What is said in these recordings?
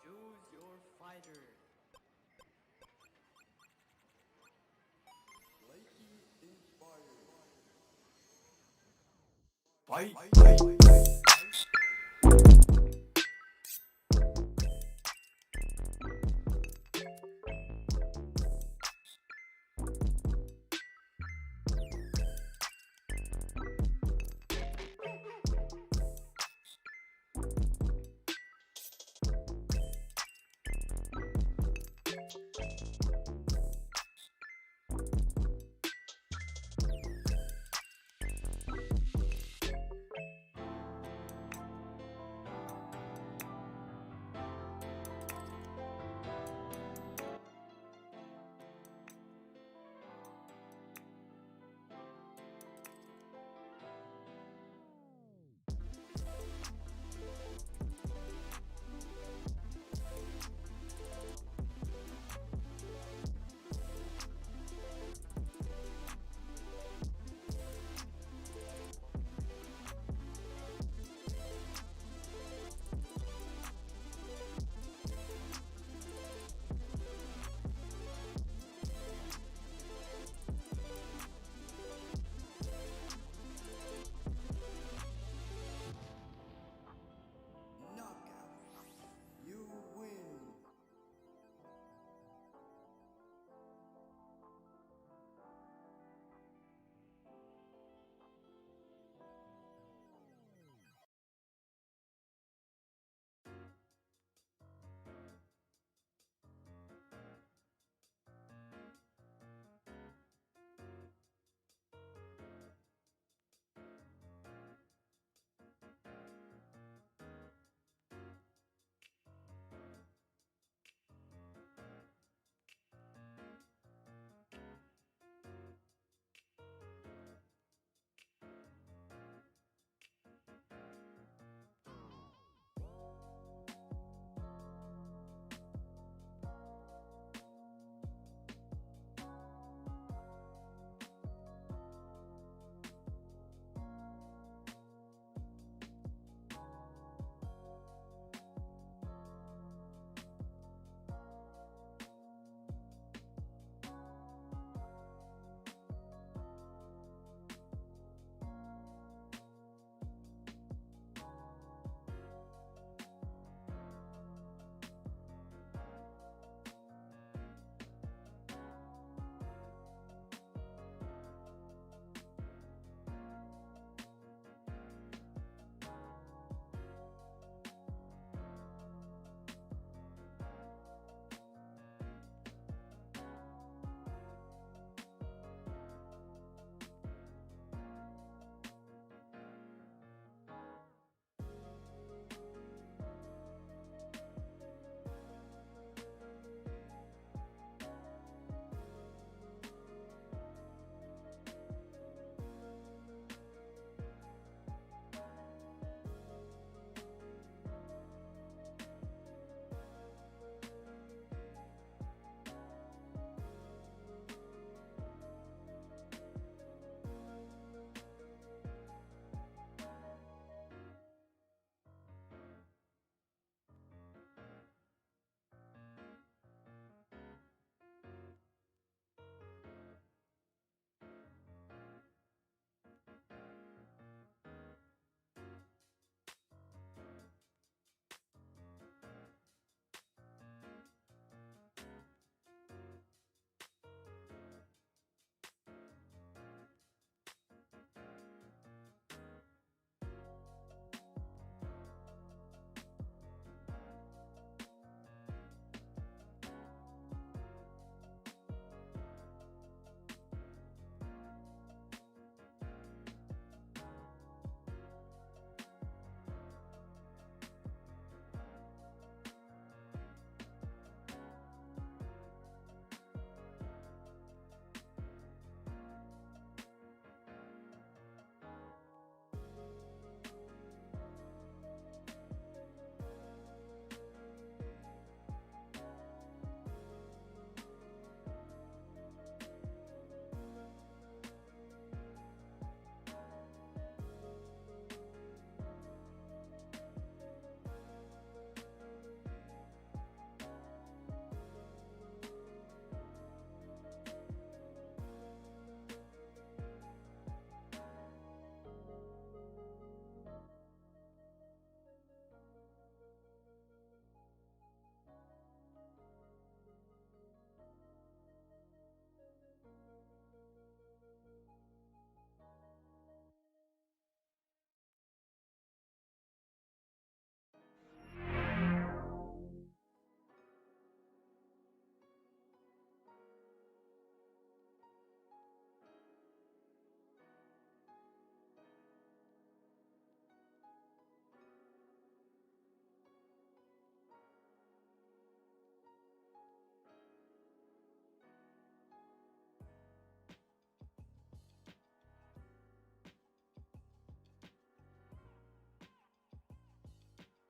Choose your fighter. Lightning inspired. Fight!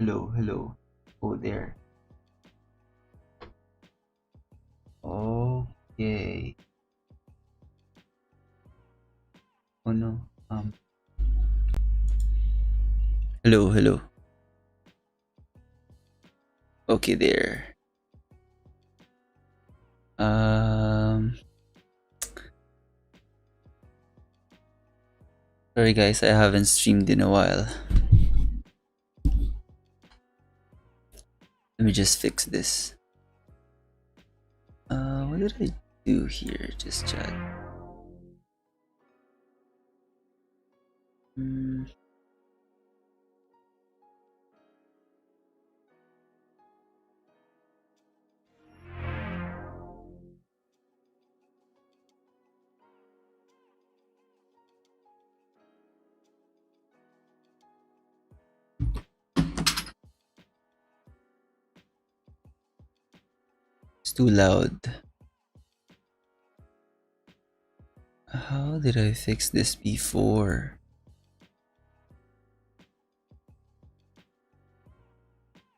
hello. Oh, there. Okay. Oh no. Hello. Okay, there. Um, Sorry guys, I haven't streamed in a while. Let me just fix this. What did I do here? Just chat. Hmm. It's too loud. How did I fix this before?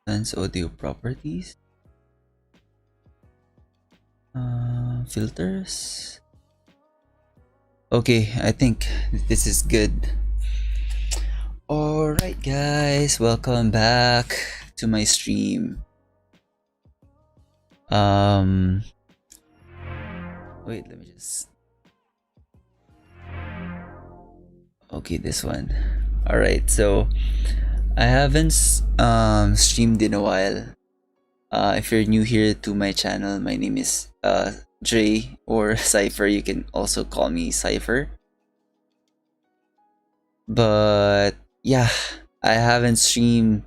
Advanced audio properties. Filters. Okay, I think this is good. Alright guys, welcome back to my stream. Wait, let me just... Okay, this one. Alright, so I haven't streamed in a while. If you're new here to my channel, my name is Dre or Cypher. You can also call me Cypher. But yeah, I haven't streamed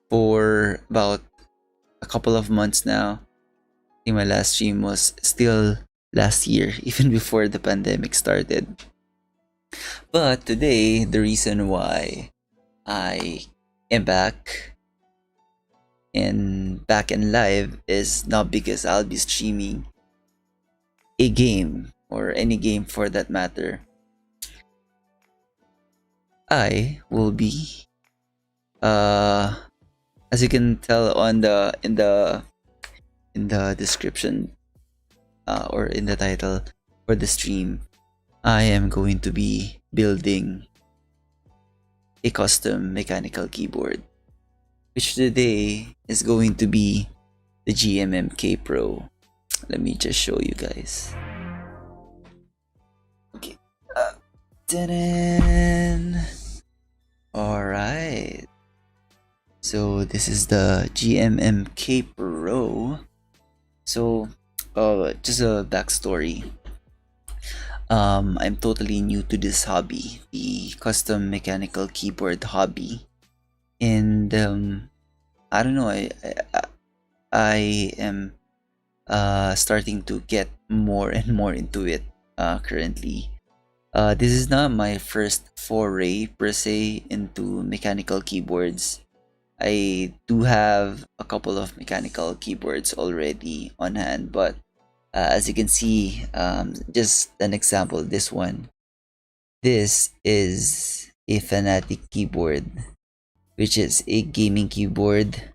for about a couple of months now. I think my last stream was still last year, even before the pandemic started. But today, the reason why I am back and back in live is not because I'll be streaming a game or any game for that matter. I will be as you can tell on the in the description or in the title for the stream, I am going to be building a custom mechanical keyboard, which today is going to be the GMMK Pro. Let me just show you guys. Okay. Alright. So this is the GMMK Pro. So just a backstory. I'm totally new to this hobby, the custom mechanical keyboard hobby. And I don't know, I am starting to get more and more into it currently. This is not my first foray per se into mechanical keyboards. I do have a couple of mechanical keyboards already on hand, but as you can see, just an example, this one. This is a Fanatic keyboard, which is a gaming keyboard.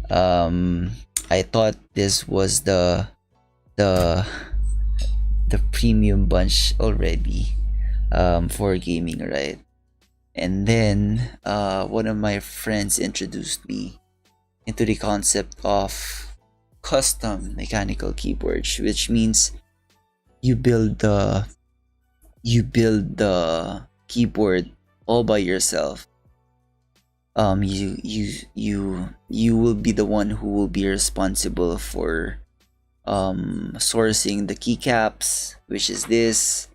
I thought this was the the premium bunch already for gaming, right? And then one of my friends introduced me into the concept of custom mechanical keyboards, which means you build the keyboard all by yourself. You will be the one who will be responsible for sourcing the keycaps, which is this.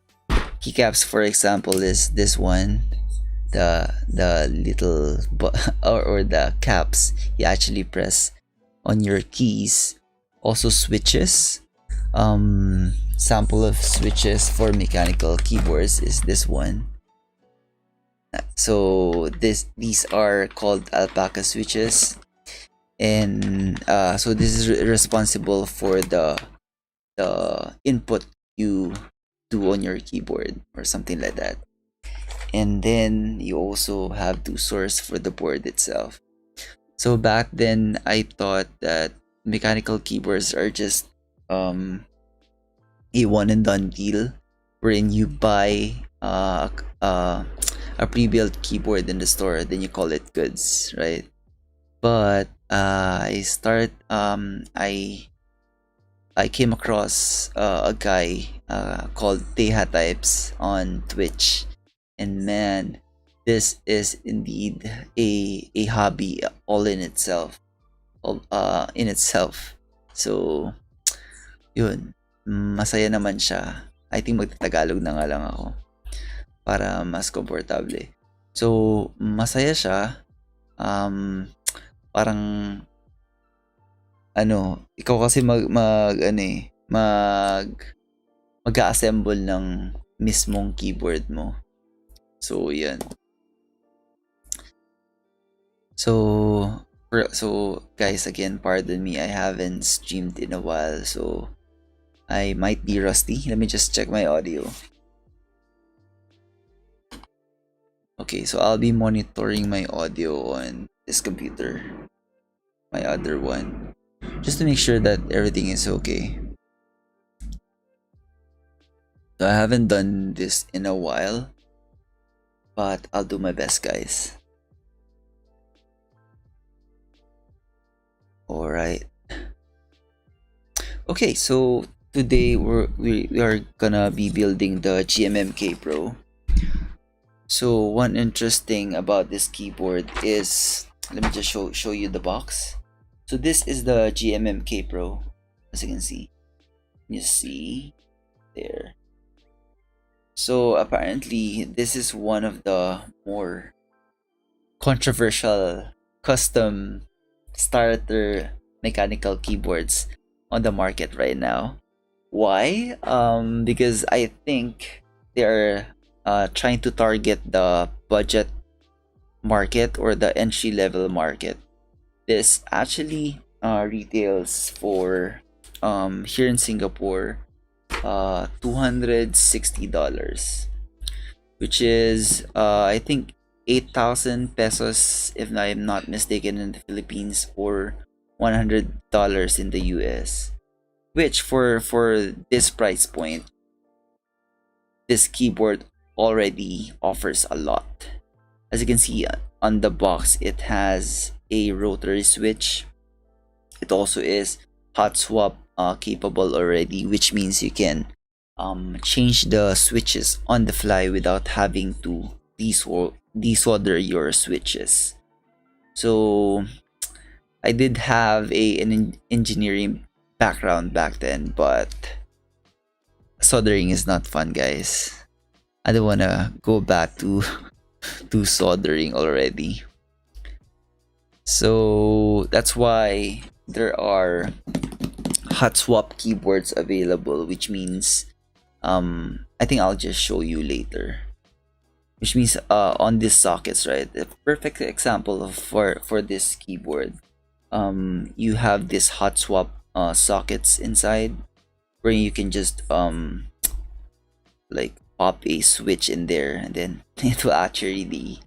Keycaps, for example, is this one, the little or the caps you actually press on your keys. Also switches. Sample of switches for mechanical keyboards is this one. So these are called alpaca switches, and so this is responsible for the input you do on your keyboard or something like that. And then you also have to source for the board itself. So back then, I thought that mechanical keyboards are just um, a one and done deal, wherein you buy a pre-built keyboard in the store, then you call it goods, right? But I came across a guy called Teha Types on Twitch, and man, this is indeed a hobby all in itself, in itself. So yun, masaya naman siya. I think magtatagalog na nga lang ako para mas komportable. So masaya siya. Parang ano, ikaw kasi mag-assemble ng mismong keyboard mo. So, yan. So guys, again, pardon me. I haven't streamed in a while, so I might be rusty. Let me just check my audio. Okay, so I'll be monitoring my audio on this computer, my other one, just to make sure that everything is okay. So I haven't done this in a while, but I'll do my best, guys. All right. Okay, so today we are gonna be building the GMMK Pro. So one interesting about this keyboard is, let me just show you the box. So this is the GMMK Pro, as you can see. You see there. So apparently this is one of the more controversial custom starter mechanical keyboards on the market right now. Why? Because I think they're trying to target the budget market or the entry level market. This actually retails for here in Singapore $260, which is I think 8,000 pesos if I'm not mistaken in the Philippines, or $100 in the US, which for this price point, this keyboard already offers a lot. As you can see on the box, it has a rotary switch. It also is hot swap capable already, which means you can change the switches on the fly without having to desolder your switches. So I did have an engineering background back then, but soldering is not fun, guys. I don't want to go back to soldering already. So that's why there are hot swap keyboards available, which means I think I'll just show you later, which means on these sockets, right? A perfect example of for this keyboard, you have this hot swap sockets inside, where you can just like pop a switch in there, and then it will actually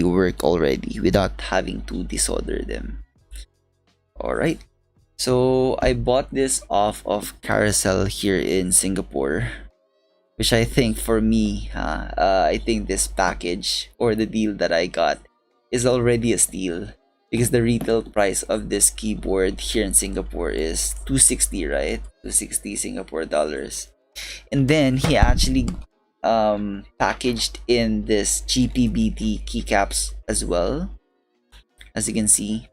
work already without having to desolder them. All right, so I bought this off of Carousel here in Singapore, which I think for me, I think this package or the deal that I got is already a steal, because the retail price of this keyboard here in Singapore is 260, right? 260 Singapore dollars. And then he actually packaged in this GPBT keycaps as well, as you can see.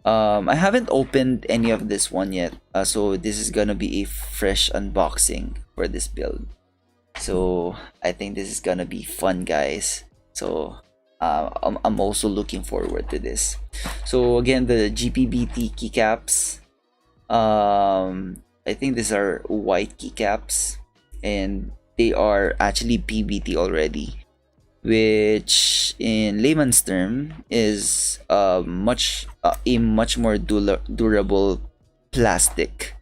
I haven't opened any of this one yet, so this is gonna be a fresh unboxing for this build. So I think this is gonna be fun, guys. So I'm also looking forward to this. So again, the GPBT keycaps, I think these are white keycaps, and they are actually PBT already, which in layman's term is a much more durable plastic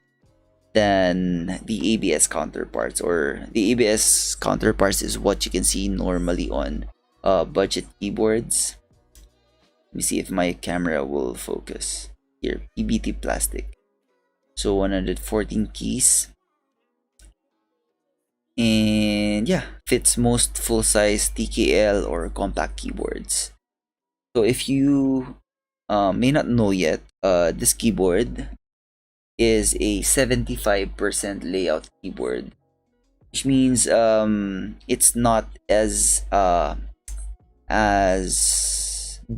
than the ABS counterparts, or the ABS counterparts is what you can see normally on budget keyboards. Let me see if my camera will focus. Here, PBT plastic. So 114 keys. And yeah, fits most full-size TKL or compact keyboards. So if you may not know yet, this keyboard is a 75% layout keyboard, which means it's not as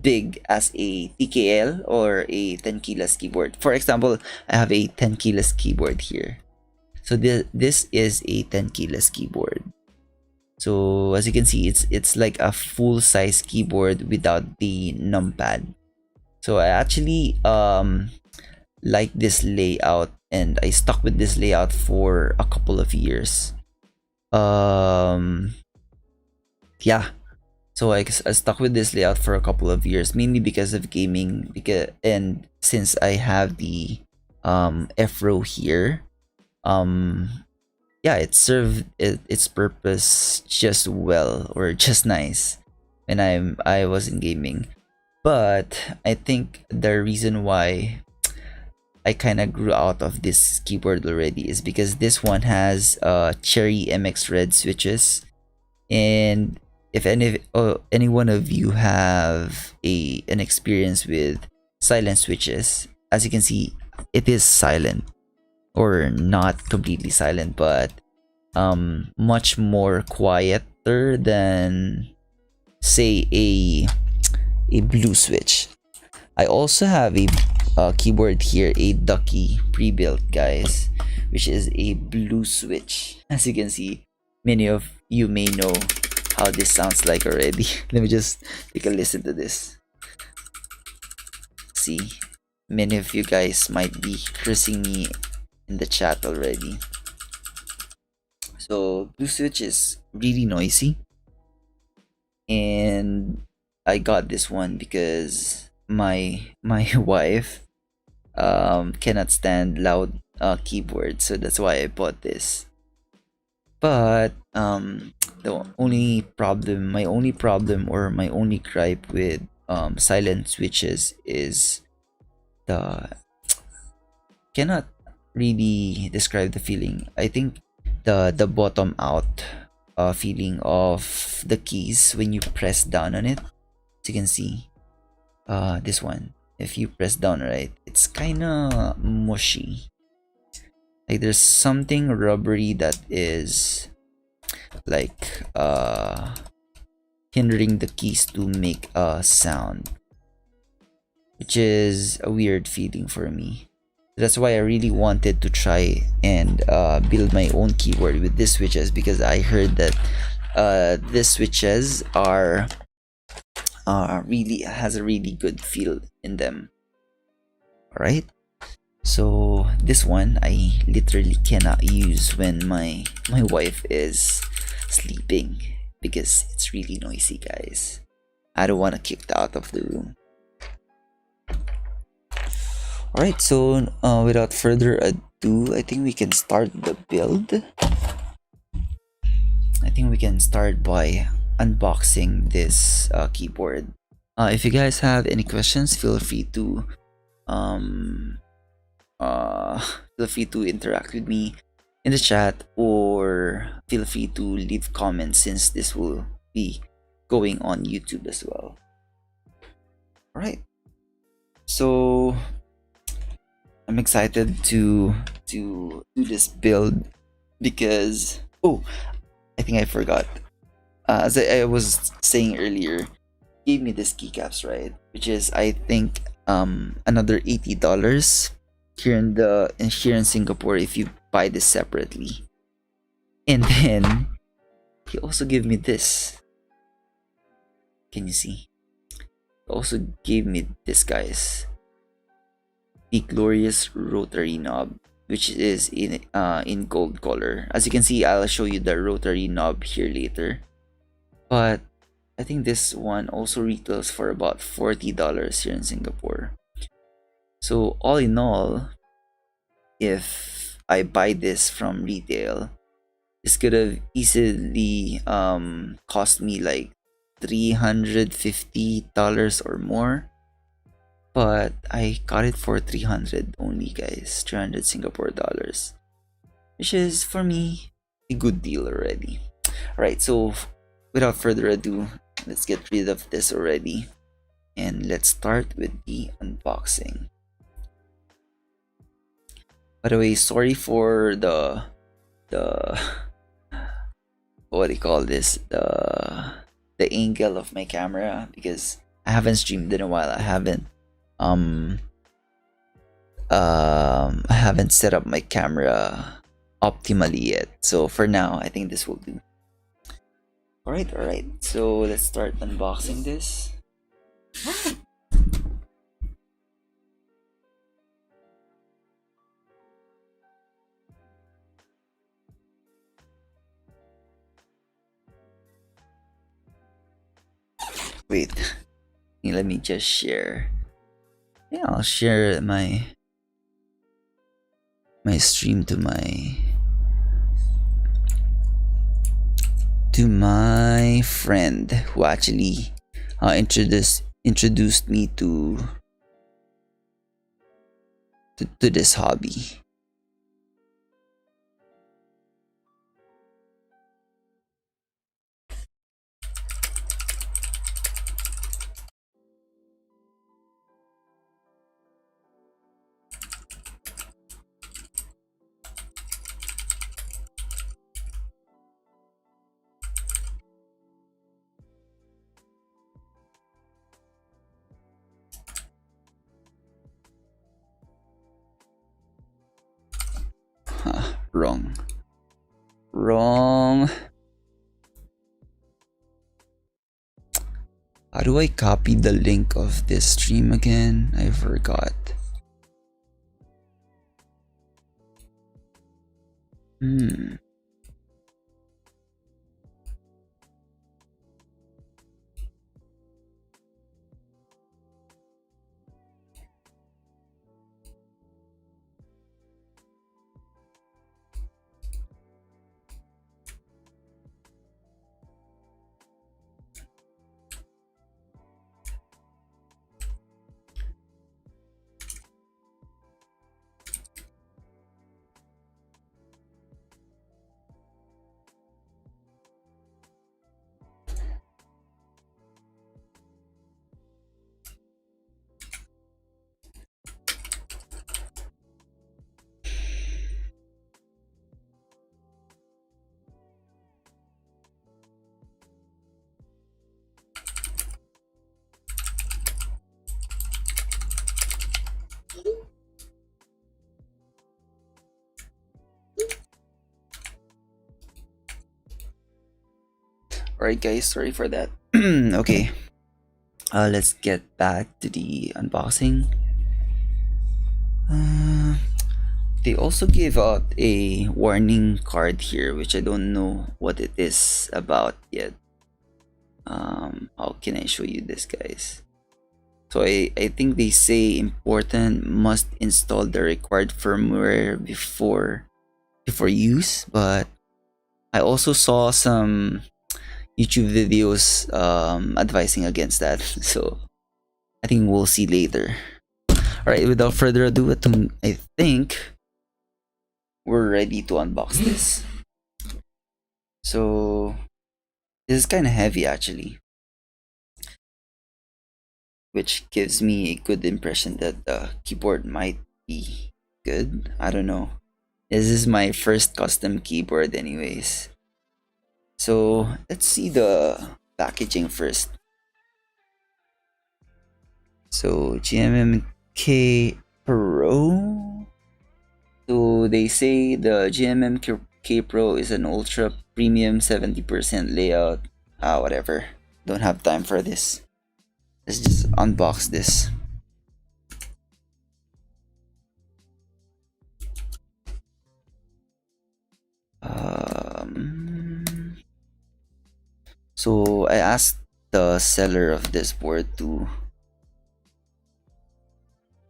big as a TKL or a 10 keyless keyboard. For example, I have a 10 keyless keyboard here. So this is a 10 keyless keyboard. So as you can see, it's like a full size keyboard without the numpad. So I actually like this layout, and I stuck with this layout for a couple of years. Yeah, so I stuck with this layout for a couple of years, mainly because of gaming, and since I have the F row here, yeah, it served its purpose just well, or just nice when I was in gaming. But I think the reason why I kind of grew out of this keyboard already is because this one has Cherry MX Red switches, and if any one of you have an experience with silent switches, as you can see, it is silent, or not completely silent, but much more quieter than, say, a blue switch. I also have a keyboard here, a Ducky pre-built, guys, which is a blue switch. As you can see, many of you may know how this sounds like already. Let me just take a listen to this. See, many of you guys might be cursing me in the chat already. So blue switch is really noisy, and I got this one because my wife cannot stand loud keyboards, so that's why I bought this. But the only problem, my only problem, or my only gripe with silent switches is the cannot really describe the feeling. I think the bottom out feeling of the keys when you press down on it. As you can see, this one, if you press down, right, it's kind of mushy. Like there's something rubbery that is like hindering the keys to make a sound, which is a weird feeling for me. That's why I really wanted to try and build my own keyboard with these switches, because I heard that these switches are really has a really good feel in them. All right, so this one I literally cannot use when my wife is sleeping, because it's really noisy, guys. I don't want to kicked out of the room. All right, so without further ado, I think we can start the build. I think we can start by unboxing this keyboard. If you guys have any questions, feel free to interact with me in the chat, or feel free to leave comments, since this will be going on YouTube as well. All right, so I'm excited to do this build because, oh, I think I forgot. As I was saying earlier, gave me this keycaps, right? Which is, I think, another $80 here in Singapore if you buy this separately. And then he also gave me this. Can you see? He also gave me this, guys. The glorious rotary knob, which is in gold color. As you can see, I'll show you the rotary knob here later. But I think this one also retails for about $40 here in Singapore. So all in all, if I buy this from retail, this could have easily cost me like $350 or more. but I got it for 300 only, guys. 300 Singapore dollars, which is for me a good deal already. All right, so without further ado, let's get rid of this already, and let's start with the unboxing. By the way, sorry for the what do you call this, the angle of my camera, because I haven't streamed in a while. Um I haven't set up my camera optimally yet, so for now I think this will do. All right, so let's start unboxing this. Wait, let me just share. Yeah, I'll share my stream to my friend who actually introduced me to this hobby. Huh, wrong. How do I copy the link of this stream again? I forgot. Hmm. Alright, guys, sorry for that. Okay, let's get back to the unboxing. Uh, they also gave out a warning card here, which I don't know what it is about yet. How can I show you this, guys? So I think they say important, must install the required firmware before use, but I also saw some YouTube videos advising against that. So I think we'll see later. All right, without further ado, I think we're ready to unbox this. So this is kind of heavy actually, which gives me a good impression that the keyboard might be good. I don't know. This is my first custom keyboard anyways. So let's see the packaging first. So GMMK Pro. So they say the GMMK Pro is an ultra premium 70% layout. Whatever. Don't have time for this. Let's just unbox this. So I asked the seller of this board to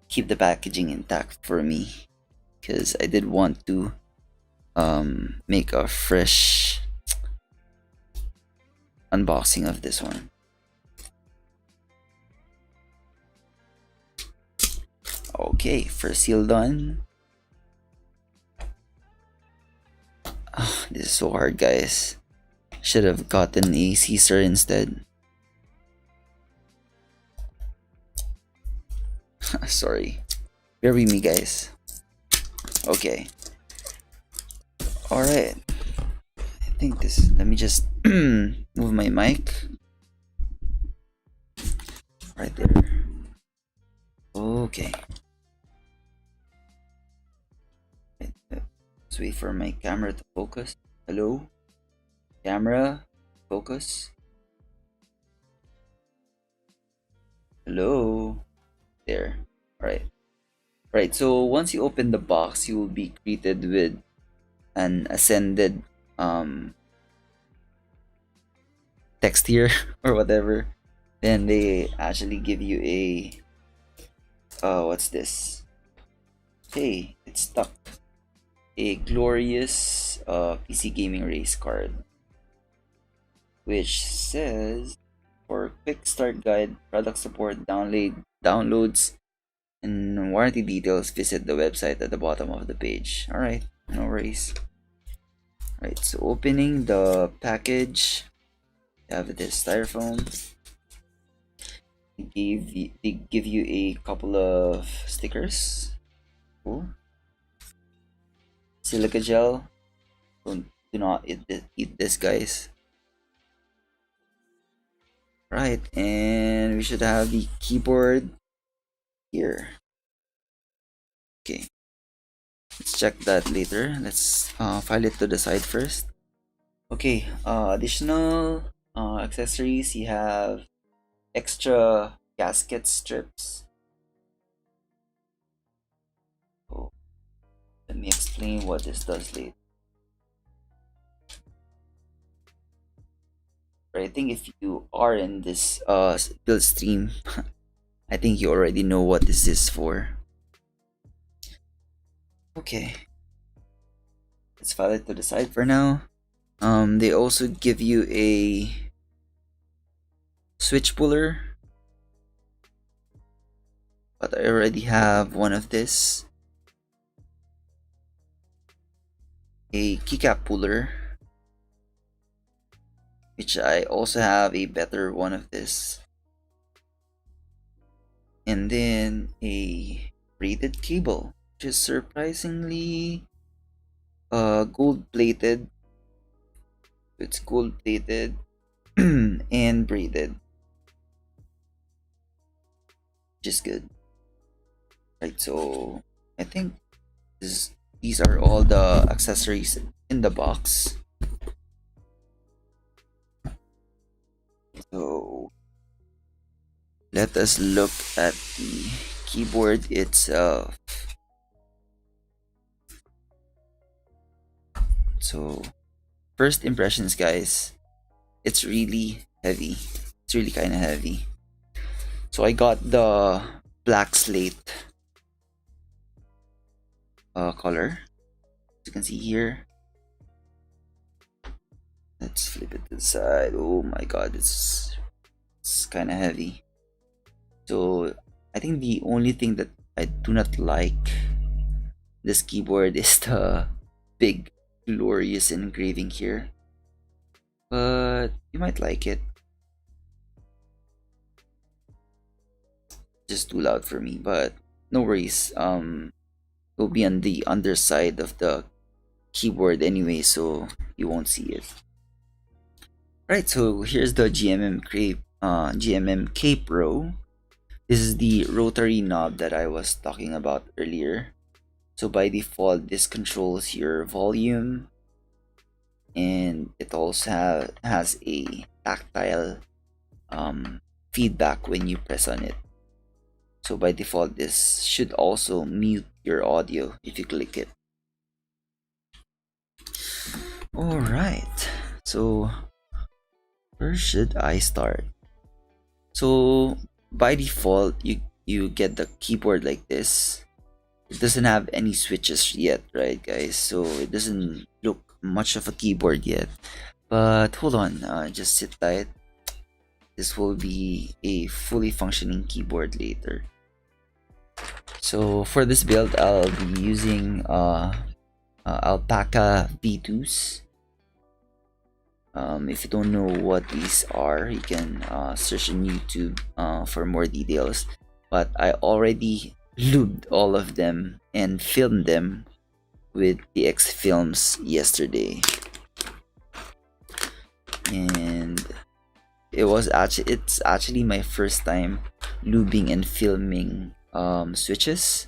keep the packaging intact for me, because I did want to make a fresh unboxing of this one. Okay, first seal done. This is so hard, guys. Should have gotten a Caesar instead. Sorry. Bear with me, guys. Okay. Alright. I think this. Let me just move my mic. Right there. Okay. Let's wait for my camera to focus. Hello? Camera? Focus? Hello? There. Alright. Right, so once you open the box, you will be greeted with an ascended text here or whatever. Then they actually give you a what's this? Hey, it's stuck. A glorious PC gaming race card, which says for quick start guide, product support, downloads, and warranty details, visit the website at the bottom of the page. Alright, no worries. Alright, so opening the package, you have this styrofoam. They give you a couple of stickers. Cool. Silica gel. Do not eat this, guys. Right, and we should have the keyboard here. Okay, let's check that later. Let's file it to the side first. Okay, additional accessories. You have extra gasket strips. Oh, let me explain what this does later. I think if you are in this build stream, I think you already know what this is for. Okay, let's file it to the side for now. They also give you a switch puller, but I already have one of this. A keycap puller, which I also have a better one of this. And then a braided cable, which is surprisingly gold plated. It's gold plated and braided, which is good. Right, so I think these are all the accessories in the box. So let us look at the keyboard itself. So first impressions, guys, it's really heavy. It's really kind of heavy. So I got the black slate color, as you can see here. Let's flip it to the side. Oh my god, it's kind of heavy. So I think the only thing that I do not like this keyboard is the big glorious engraving here, but you might like it. Just too loud for me, but no worries. It'll be on the underside of the keyboard anyway, so you won't see it. Right, so here's the GMMK Pro. This is the rotary knob that I was talking about earlier. So by default, this controls your volume, and it also has a tactile feedback when you press on it. So by default, this should also mute your audio if you click it. Alright, so where should I start? So by default, you get the keyboard like this. It doesn't have any switches yet, right, guys? So it doesn't look much of a keyboard yet. But hold on, just sit tight. This will be a fully functioning keyboard later. So for this build, I'll be using alpaca V2s. If you don't know what these are, you can search on YouTube for more details. But I already lubed all of them and filmed them with the X films yesterday, and it's actually my first time lubing and filming switches,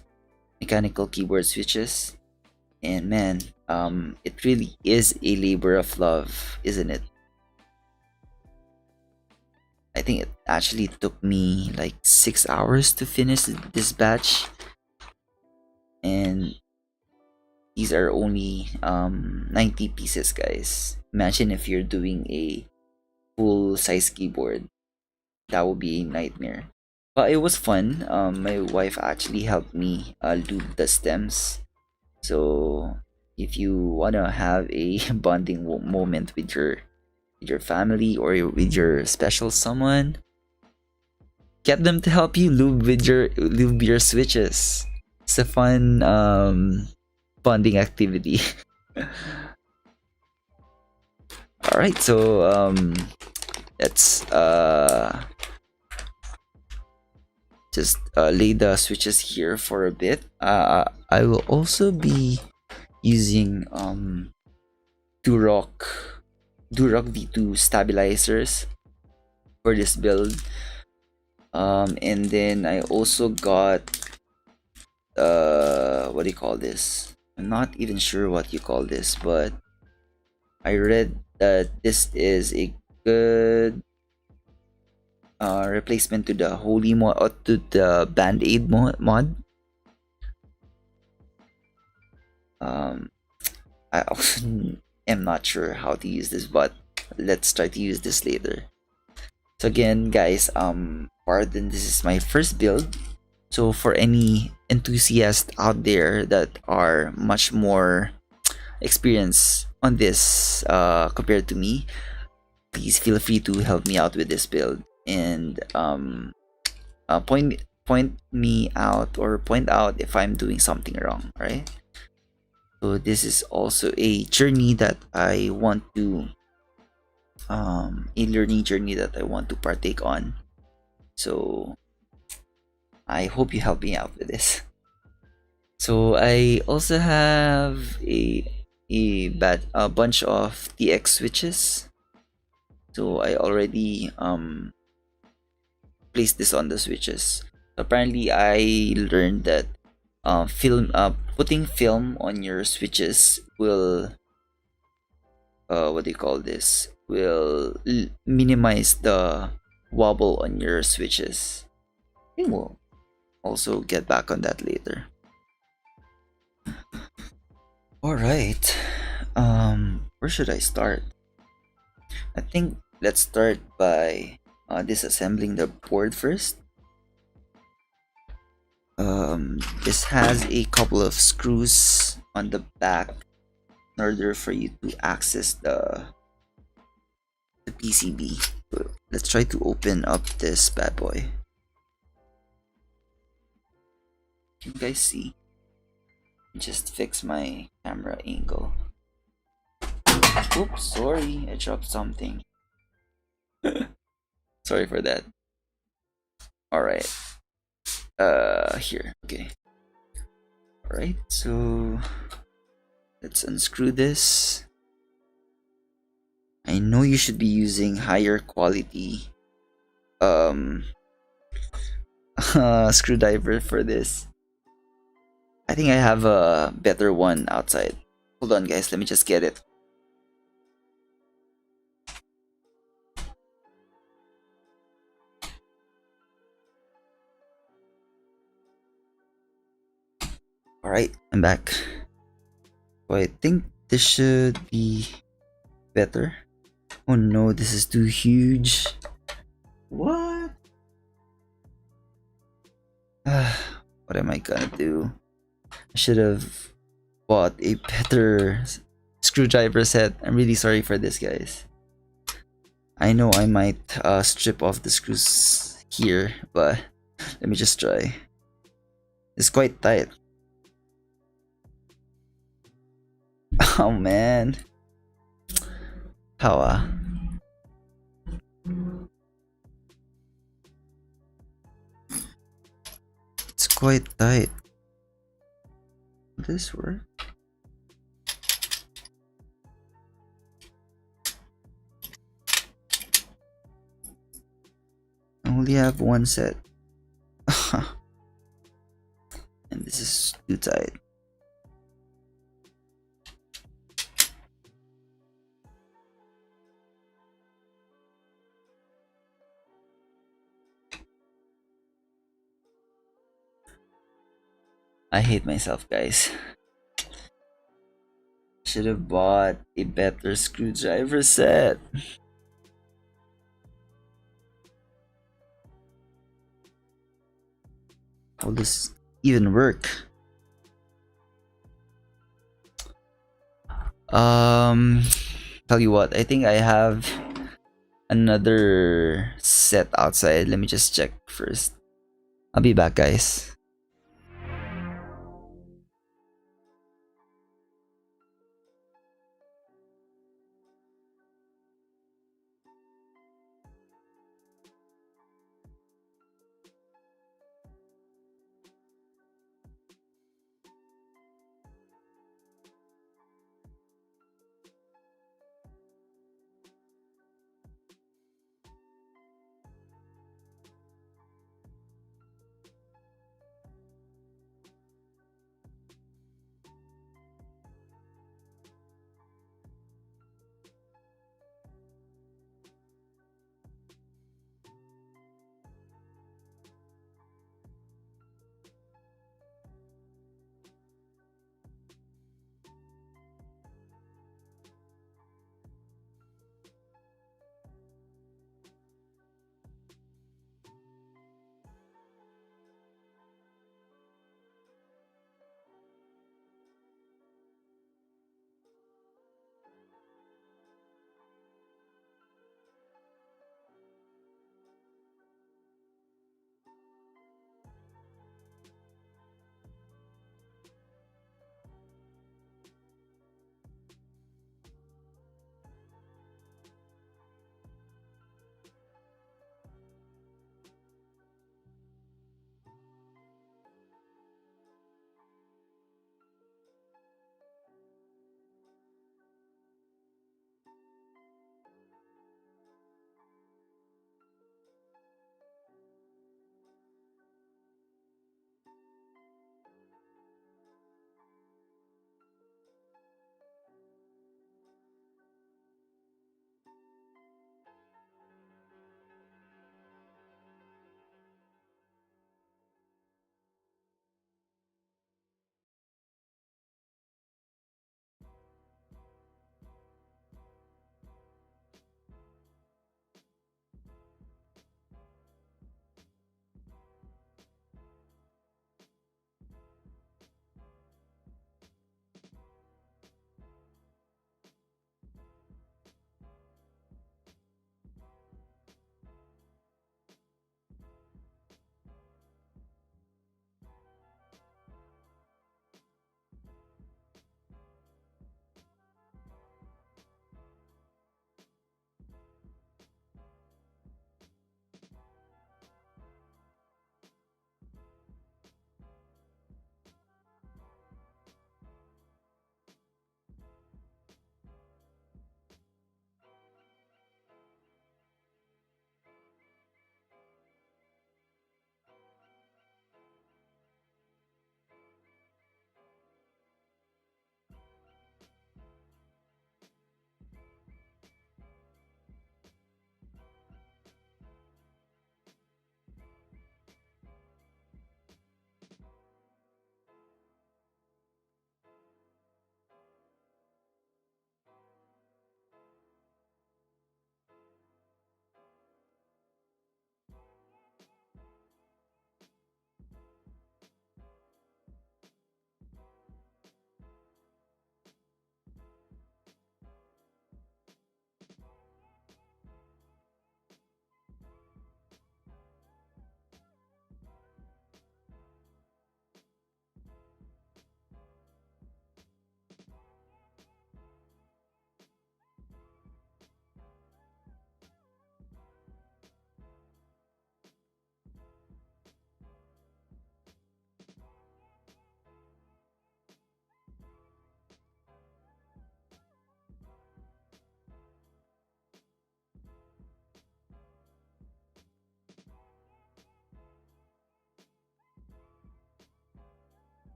mechanical keyboard switches, and man, it really is a labor of love, isn't it? I think it actually took me like 6 hours to finish this batch, and these are only 90 pieces, guys. Imagine if you're doing a full size keyboard, that would be a nightmare. But it was fun. My wife actually helped me lube the stems. So if you wanna have a bonding moment with your family or with your special someone, get them to help you lube your switches. It's a fun bonding activity. All right, so let's just lay the switches here for a bit. I will also be using Durock V2 stabilizers for this build. And then I also got what do you call this? I'm not even sure what you call this, but I read that this is a good replacement to the Holy mod, or to the Band-Aid mod. I also am not sure how to use this, but let's try to use this later. So again, guys, pardon, this is my first build. So for any enthusiasts out there that are much more experienced on this compared to me, please feel free to help me out with this build, and point me out, or point out if I'm doing something wrong. All right. So this is also a journey that I want to a learning journey that I want to partake on. So I hope you help me out with this. So I also have a bunch of TX switches. So I already placed this on the switches. Apparently, I learned that putting film on your switches will what do you call this? Will minimize the wobble on your switches. I think we'll also get back on that later. All right. Where should I start? I think let's start by disassembling the board first. This has a couple of screws on the back in order for you to access the PCB. Let's try to open up this bad boy. Can you guys see? Just fix my camera angle. Oops, sorry, I dropped something. Sorry for that. Alright. Here, okay. Alright, so let's unscrew this. I know you should be using higher quality screwdriver for this. I think I have a better one outside. Hold on, guys, let me just get it. Alright, I'm back. So I think this should be better. Oh no, this is too huge. What? What am I gonna do? I should have bought a better screwdriver set. I'm really sorry for this, guys. I know I might strip off the screws here, but let me just try. It's quite tight. Oh man. How It's quite tight. Will this work? I only have one set. And this is too tight. I hate myself, guys. Should have bought a better screwdriver set. How will this even work? Um, tell you what, I think I have another set outside. Let me just check first. I'll be back, guys.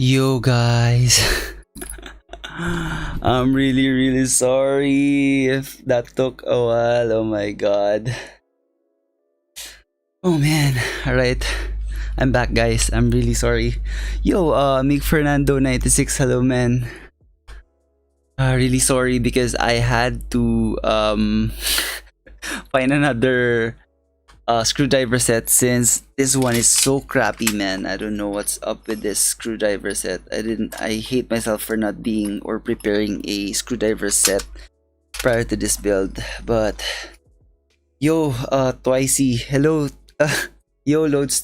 Yo guys, I'm really sorry if that took a while. Oh my god. Oh man. Alright. I'm back guys. I'm really sorry. Yo, Mig Fernando 96, hello man. Really sorry because I had to find another screwdriver set since this one is so crappy, man. I don't know what's up with this screwdriver set. I hate myself for not being or preparing a screwdriver set prior to this build. But yo, Twicey, hello. Yo, loads.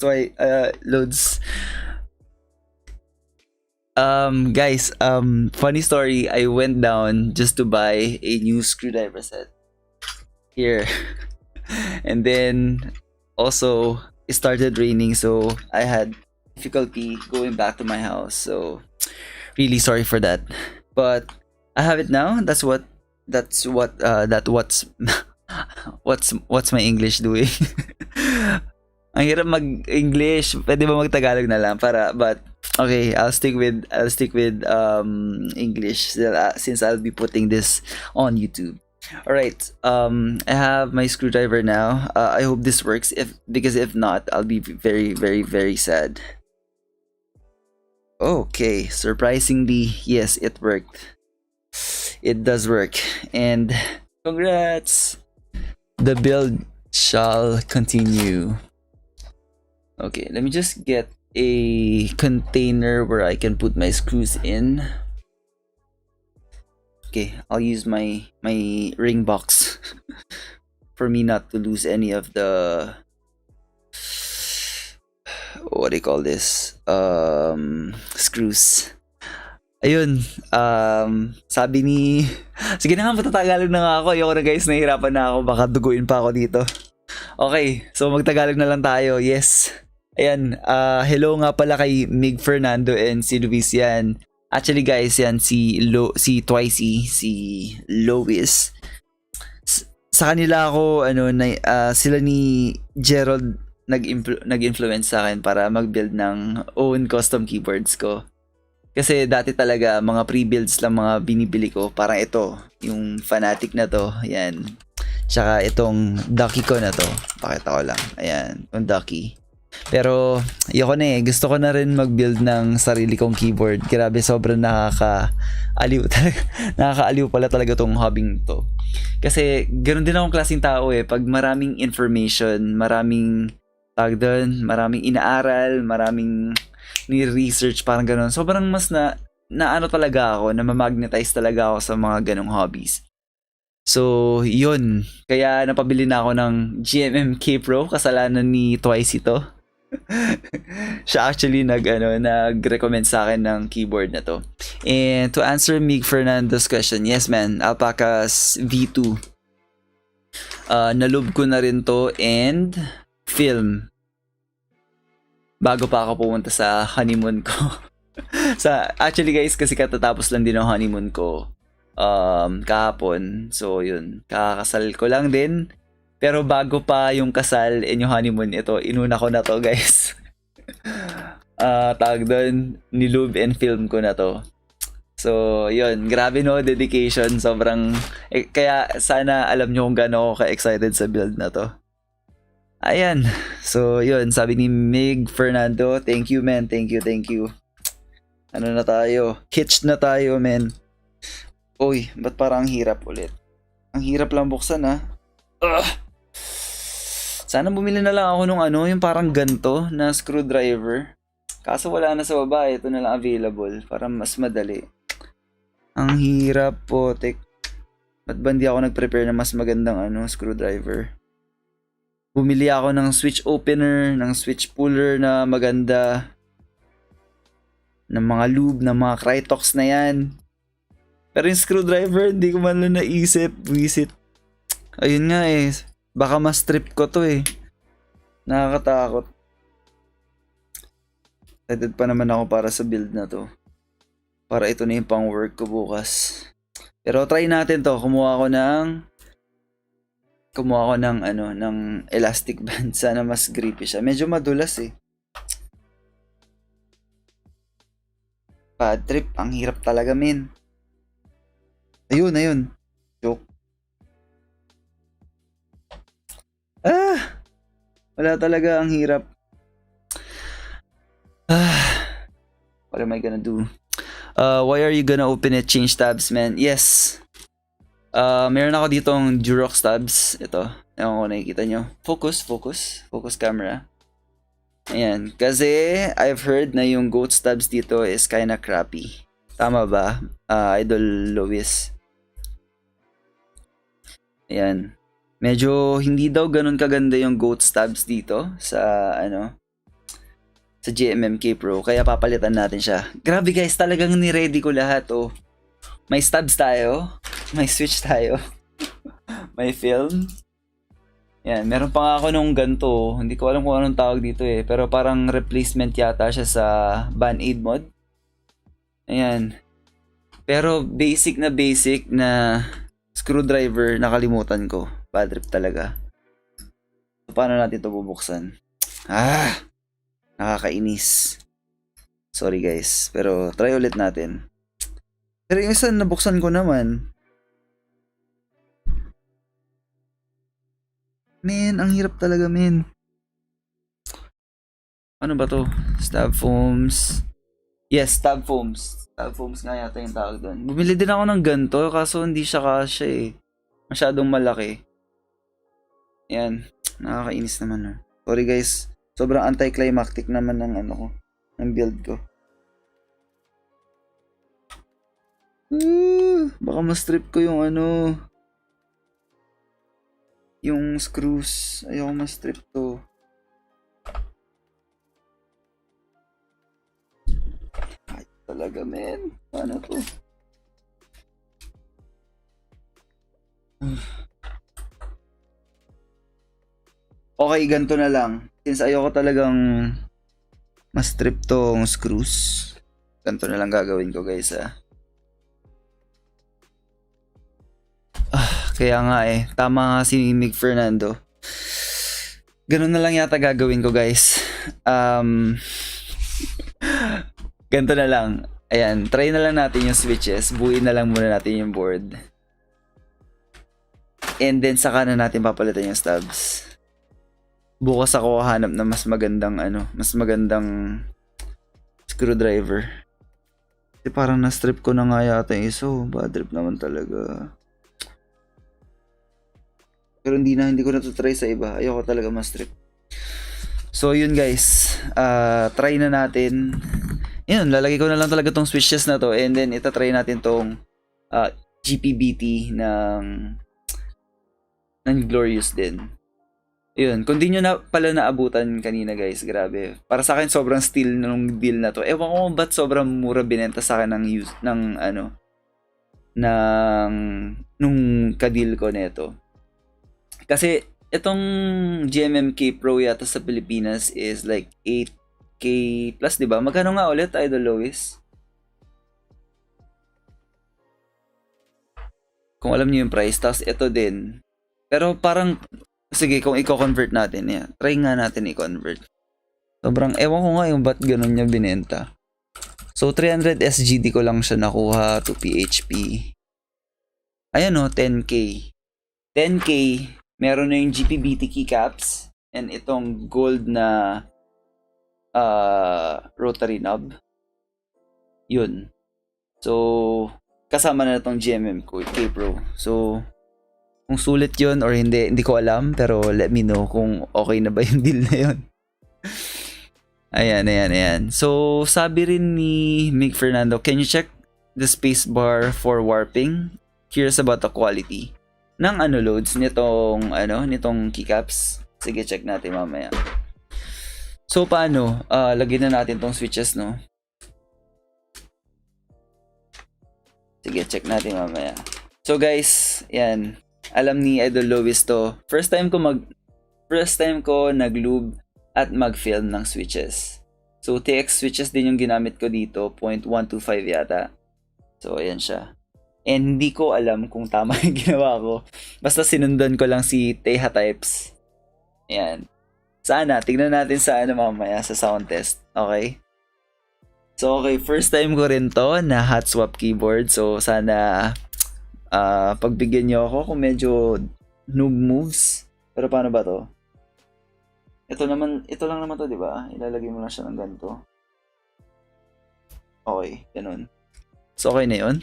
Guys, funny story. I went down just to buy a new screwdriver set here. And then also it started raining, so I had difficulty going back to my house. So really sorry for that. But I have it now. That's what what's my English doing? Ang hirap mag-English. Pwede ba mag-Tagalog na lang para, but okay, I'll stick with English since I'll be putting this on YouTube. All right. I have my screwdriver now. I hope this works. Because if not, I'll be very sad. Okay, surprisingly, yes, it worked. It does work, and congrats. The build shall continue. Okay, let me just get a container where I can put my screws in. Okay, I'll use my ring box for me not to lose any of the, what do you call this, screws. Ayun, sabi ni, sige na nga, matatagalog na nga ako. Ayoko na guys, nahihirapan na ako, baka duguin pa ako dito. Okay, so magtagalog na lang tayo. Yes. Ayan, hello nga pala kay Mig Fernando and si Luis yan. Actually guys, yan si Twicey, si Lois. Sa kanila ako sila ni Gerald nag-influence sa akin para mag-build ng own custom keyboards ko. Kasi dati talaga mga pre-builds lang mga binibili ko. Parang ito, yung Fanatic na to, ayan. Tsaka itong Ducky ko na to. Pakita ko lang. Ayan, yung Ducky. Pero ayoko na eh. Gusto ko na rin mag-build ng sarili kong keyboard. Grabe, sobrang nakakaaliw talaga. Nakakaaliw pala talaga tong hobbying to. Kasi ganoon din akong klaseng tao eh. Pag maraming information, maraming tag doon, maraming inaaral, maraming ni-research, parang ganoon. Sobrang mas na ano talaga ako, na ma-magnetize talaga ako sa mga ganong hobbies. So, yun. Kaya napabili na ako ng GMMK Pro. Kasalanan ni Twice ito. Siya actually nag-recommend sa akin ng keyboard na to. And to answer Mig Fernando's question, yes man, Alpacas V2. Nalub ko na rin to and film. Bago pa ako pumunta sa honeymoon ko. Actually guys, kasi katatapos lang din ang honeymoon ko kahapon. So yun, kakasal ko lang din. Pero bago pa yung kasal and yung honeymoon, ito, inuna ko na to guys. Tawag doon, nilube and film ko na to. So yun, grabe no, dedication. Sobrang, kaya sana alam nyo kung gaano ako ka-excited sa build na to. Ayan, so yun, sabi ni Mig Fernando, thank you man, thank you. Ano na tayo? Hitched na tayo man. Uy, ba't parang ang hirap ulit? Ang hirap lang buksan ha. Sana bumili na lang ako nung yung parang ganto na screwdriver. Kaso wala na sa baba, ito na lang available para mas madali. Ang hirap po, tek. Ba't ba hindi ako nag-prepare na mas magandang screwdriver? Bumili ako ng switch opener, ng switch puller na maganda, ng mga lube, ng mga Krytox na yan. Pero yung screwdriver, hindi ko man lang naisip. Visit. Ayun nga eh. Baka mas trip ko to eh. Nakakatakot. Excited pa naman ako para sa build na to. Para ito na yung pang work ko bukas. Pero try natin to. Kumuha ko ng ng elastic band. Sana mas grippy siya. Medyo madulas eh. Bad trip. Ang hirap talaga, men. Ayun. Joke. Wala talaga, ang hirap. What am I gonna do? Why are you gonna open it? Change tabs, man. Yes. Meron ako ditong Durox tabs. Ito. Ewan ko, nakikita nyo. Focus camera. Ayan. Kasi, I've heard na yung goat tabs dito is kinda crappy. Tama ba? Idol Lois. Ayan. Medyo hindi daw ganun kaganda yung goat tabs dito sa sa GMMK Pro, kaya papalitan natin siya. Grabe guys, talagang ni-ready ko lahat, oh. May stabs tayo, may switch tayo, may film. Yan, meron pa nga ako nung ganto, hindi ko alam kung anong tawag dito eh, pero parang replacement yata siya sa Band-Aid mod. Ayan. Pero basic na screwdriver, nakalimutan ko. Bad trip talaga. So, paano natin ito bubuksan? Nakakainis. Sorry guys. Pero try ulit natin. Pero yung isa nabuksan ko naman. Men, ang hirap talaga, men. Ano ba to? Stab foams. Yes, stab foams. Stab foams nga yata yung tawag doon. Bumili din ako ng ganito, kaso hindi siya kasya eh. Masyadong malaki. Yan. Nakakainis naman. Sorry guys. Sobrang anticlimactic naman ng ng build ko. Baka ma-strip ko yung yung screws. Ayoko ma-strip to. Ay, talaga men. Paano to? Okay, ganito na lang. Since ayoko talagang ma-strip tong screws, ganito na lang gagawin ko guys Kaya nga eh, tama nga si Mig Fernando. Ganun na lang yata gagawin ko guys. Ganito na lang. Ayan, try na lang natin yung switches. Buuin na lang muna natin yung board. And then saka na natin papalitan yung stubs. Bukas ako hanap na mas magandang screwdriver. Kasi parang na-strip ko na nga yata yung isa. Bad trip naman talaga. Pero hindi ko na to try sa iba. Ayoko talaga ma-strip. So yun guys, try na natin. Yun, lalagay ko na lang talaga tong switches na to, and then itatry natin tong GPBT ng Glorious din. Yun, kung di nyo na pala naabutan kanina guys, grabe. Para sa akin sobrang steal nung deal na to. Ewan ko ba't sobrang mura binenta sa akin nung ka-deal ko neto. Kasi itong GMMK Pro yata sa Pilipinas is like 8K plus, di ba? Magkano nga ulit, Idol Lois? Kung alam niyo yung price, tapos ito din. Pero parang, sige, kung i-convert natin, yeah, try nga natin i-convert. Sobrang, ewan ko nga yung ba't ganun niya binenta. So, 300 SGD ko lang siya nakuha to PHP. Ayan o, 10K. 10K, meron na yung GPBT keycaps, and itong gold na rotary knob. Yun. So, kasama na itong GMMK Pro. So, kung sulit yun or hindi ko alam, pero let me know kung okay na ba yung deal na yun. Ayan. So, sabi rin ni Mig Fernando, can you check the spacebar for warping? Curious about the quality ng loads nitong keycaps. Sige, check natin mamaya. So, paano? Lagyan na natin tong switches, no? Sige, check natin mamaya. So, guys, yan. Alam ni Idol Lois to. First time ko nag-lube at mag-film ng switches. So, TX switches din yung ginamit ko dito. 0.125 yata. So, ayan siya. And hindi ko alam kung tama yung ginawa ko. Basta sinundan ko lang si Teha Types. Ayan. Sana, tignan natin sa mamaya sa sound test. Okay? So okay, first time ko rin to na hot swap keyboard. So sana pagbigyan niyo ako kung medyo noob moves. Pero paano ba to? Ito lang naman to, di ba? Ilalagay mo lang siya ng ganito. Okay, ganun. So okay na yun.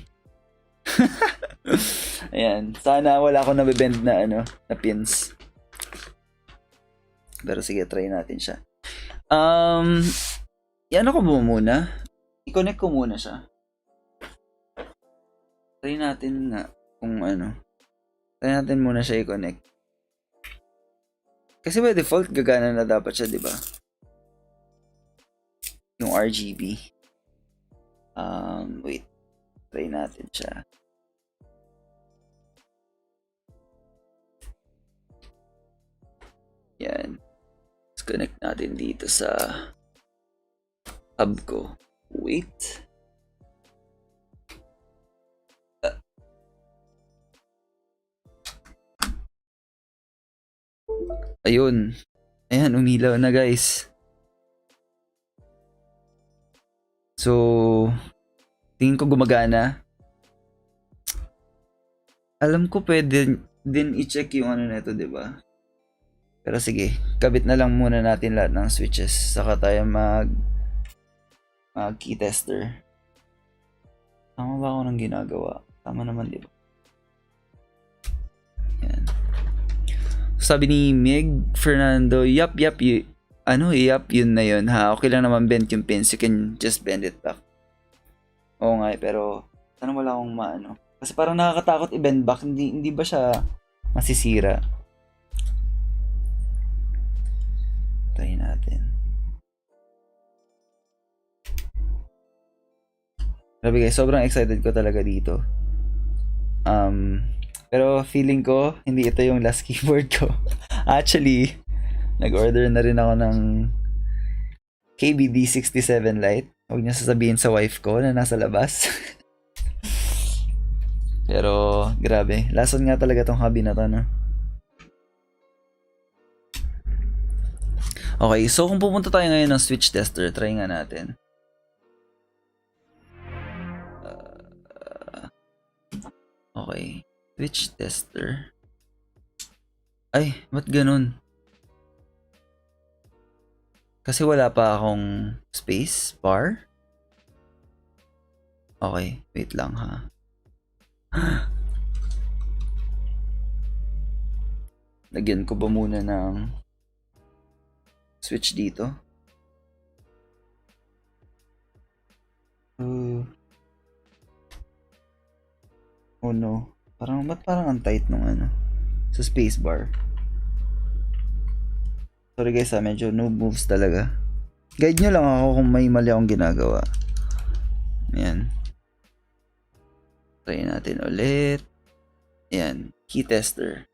Ayan, sana wala akong nabibend na na pins. Pero sige, try natin siya. Yan ako mo muna. I-connect ko muna siya. Try natin na kung Try natin muna siya i-connect. Kasi by default gagana na dapat siya, di ba? Yung RGB. Wait. Try natin siya. Yan. Let's connect natin dito sa hub ko. Wait. Ayun. Ayan, umilaw na guys. So, tingin ko gumagana. Alam ko pwede din i-check yung nito, di ba? Pero sige, kabit na lang muna natin lahat ng switches. Saka tayo mag key tester. Tama ba ako ng ginagawa? Tama naman, di ba? Yan. Sabi ni Mig Fernando, yup, yun na yun ha. Okay lang naman bend yung pins. You can just bend it back. Oo nga pero sana wala akong Kasi parang nakakatakot i-bend back. Hindi ba siya masisira? Try natin. Grabe guys, sobrang excited ko talaga dito. Pero feeling ko, hindi ito yung last keyboard ko. Actually, nag-order na rin ako ng KBD67 Lite. Huwag niyo sasabihin sa wife ko na nasa labas. Pero, grabe. Lason nga talaga tong hobby na to, no? Okay, so kung pupunta tayo ngayon ng switch tester, try nga natin. Okay. Switch tester. Ay, ba't ganun? Kasi wala pa akong space bar. Okay, wait lang ha. Lagyan ko ba muna ng switch dito? Oh no. Ba't parang ang tight nung sa spacebar. Sorry guys medyo noob moves talaga. Guide nyo lang ako kung may mali akong ginagawa. Ayan. Try natin ulit. Ayan. Key tester.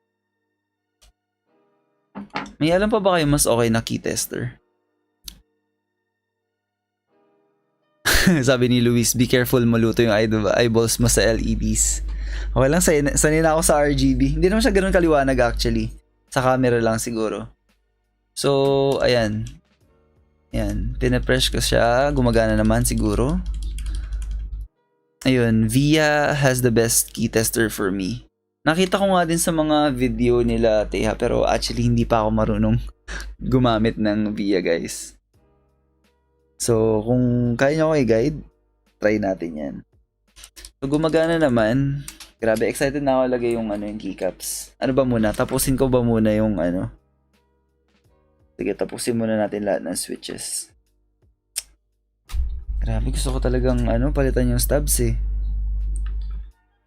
May alam pa ba kayo mas okay na key tester? Sabi ni Luis, be careful maluto yung eyeballs mo sa LEDs. Okay lang, sanay na ako sa RGB. Hindi naman siya ganoon kaliwanag actually. Sa camera lang siguro. So, ayan. Ayan, pinapress ko siya. Gumagana naman siguro. Ayun, Via has the best key tester for me. Nakita ko nga din sa mga video nila Teha, pero actually hindi pa ako marunong gumamit ng Via guys. So, kung kaya nyo ako i-guide, try natin yan. So, gumagana naman. Grabe, excited na ako lagay yung yung keycaps. Ano ba muna? Tapusin ko ba muna yung Sige, tapusin muna natin lahat ng switches. Grabe, gusto ko talagang palitan yung stubs eh.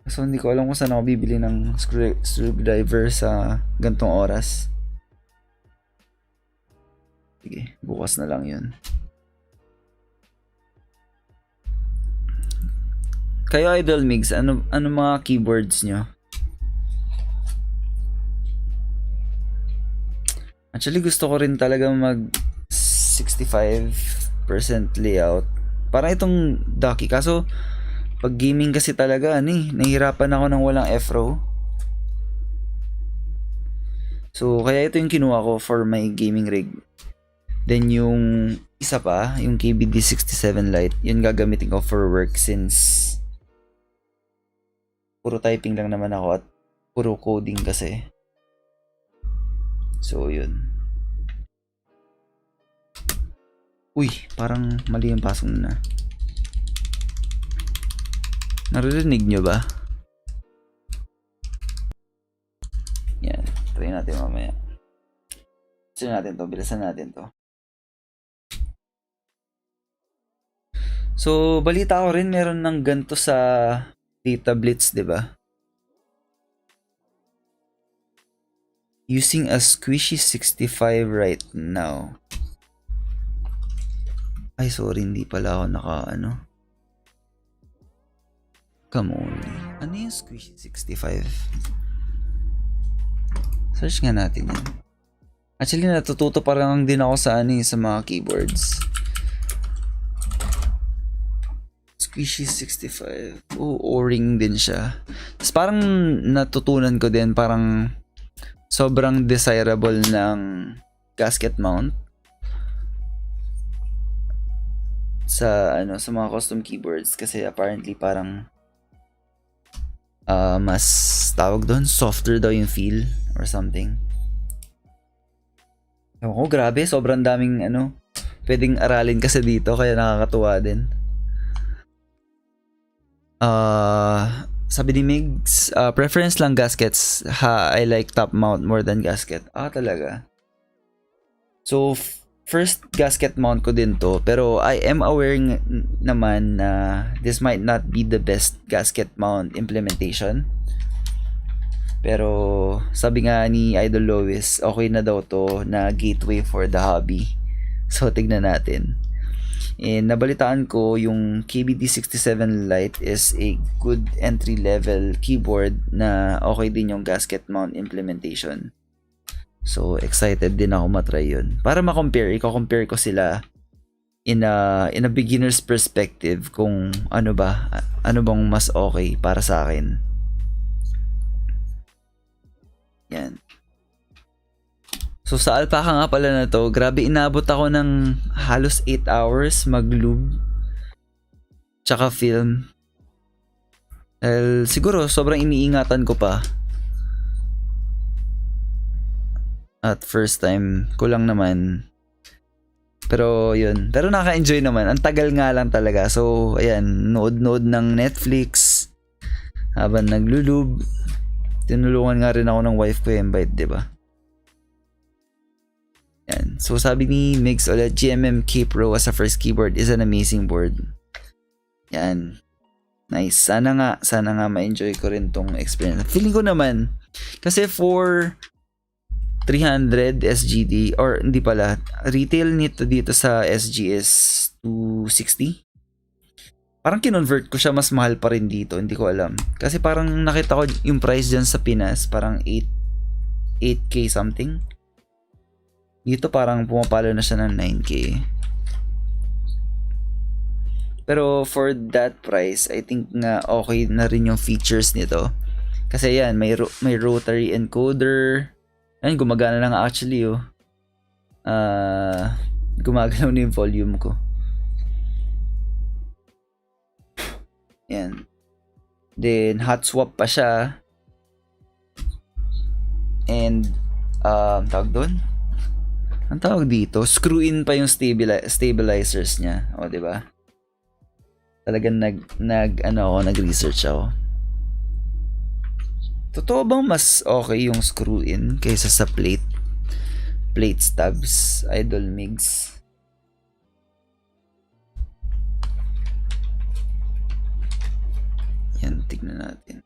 So, hindi ko alam kung saan ako bibili ng screwdriver sa gantong oras. Sige, bukas na lang yun. Kayo Idol Migs, ano mga keyboards nyo? Actually gusto ko rin talaga mag 65% layout. Parang itong Ducky, kaso pag gaming kasi talaga nahihirapan ako ng walang F-row. So kaya ito yung kinuha ko for my gaming rig. Then yung isa pa, yung KBD67 Lite, yun gagamitin ko for work since puro typing lang naman ako at puro coding kasi. So yun. Uy, parang mali yung pasok na. Naririnig nyo ba? Yan, try natin mamaya. Bilisan natin to. So, balita ko rin meron ng ganito sa Data Blitz, 'di ba? Using a squishy 65 right now. Ay, sorry, hindi pala ako naka Come on. Ano yung squishy 65? Search nga natin yan. Actually, natututo pa lang din ako sa sa mga keyboards. Squishy 65. Oh, O-ring din siya. Tapos parang natutunan ko din, parang sobrang desirable ng gasket mount sa sa mga custom keyboards kasi apparently parang mas tawag doon, softer daw yung feel or something. Ewan ko, grabe, sobrang daming pwedeng aralin kasi dito kaya nakakatuwa din. Sabi ni Migs, preference lang gaskets. I like top mount more than gasket. Talaga. So, first gasket mount ko din to. Pero I am aware naman na this might not be the best gasket mount implementation. Pero sabi nga ni Idol Lois, okay na daw to na gateway for the hobby. So, tignan natin. And nabalitaan ko yung KBD67 Lite is a good entry-level keyboard na okay din yung gasket mount implementation. So, excited din ako matry yun. Para ma-compare, i-compare ko sila in a beginner's perspective kung ano bang mas okay para sa akin. Yan. So sa alpaca nga pala na to, grabe inabot ako ng halos 8 hours mag-lube tsaka film. Siguro sobrang iniingatan ko pa. At first time ko lang naman. Pero yun, pero naka-enjoy naman. Ang tagal nga lang talaga. So ayan, nood-nood ng Netflix habang naglulube. Tinulungan nga rin ako ng wife ko invite, 'di ba? Yan. So sabi ni Migs ulit, GMMK Pro as a first keyboard is an amazing board. Yan. Nice. Sana nga ma-enjoy ko rin tong experience. Feeling ko naman, kasi for 300 SGD, or hindi pala, retail nito dito sa SG is 260. Parang kinonvert ko siya, mas mahal pa rin dito, hindi ko alam. Kasi parang nakita ko yung price dyan sa Pinas, parang 8K something. Dito parang pumapalo na siya ng 9K. Pero for that price, I think nga okay na rin yung features nito. Kasi yan, may rotary encoder. Ayun, gumagana na nga actually gumagalaw na yung volume ko. Yan. Then hot swap pa siya. And tawag doon? Ang tawag dito, screw in pa yung stabilizers niya. O, di ba? Talagang nag-research ako. Totoo bang mas okay yung screw in kaysa sa plate stabs, Idol Migs? Yan, tignan natin.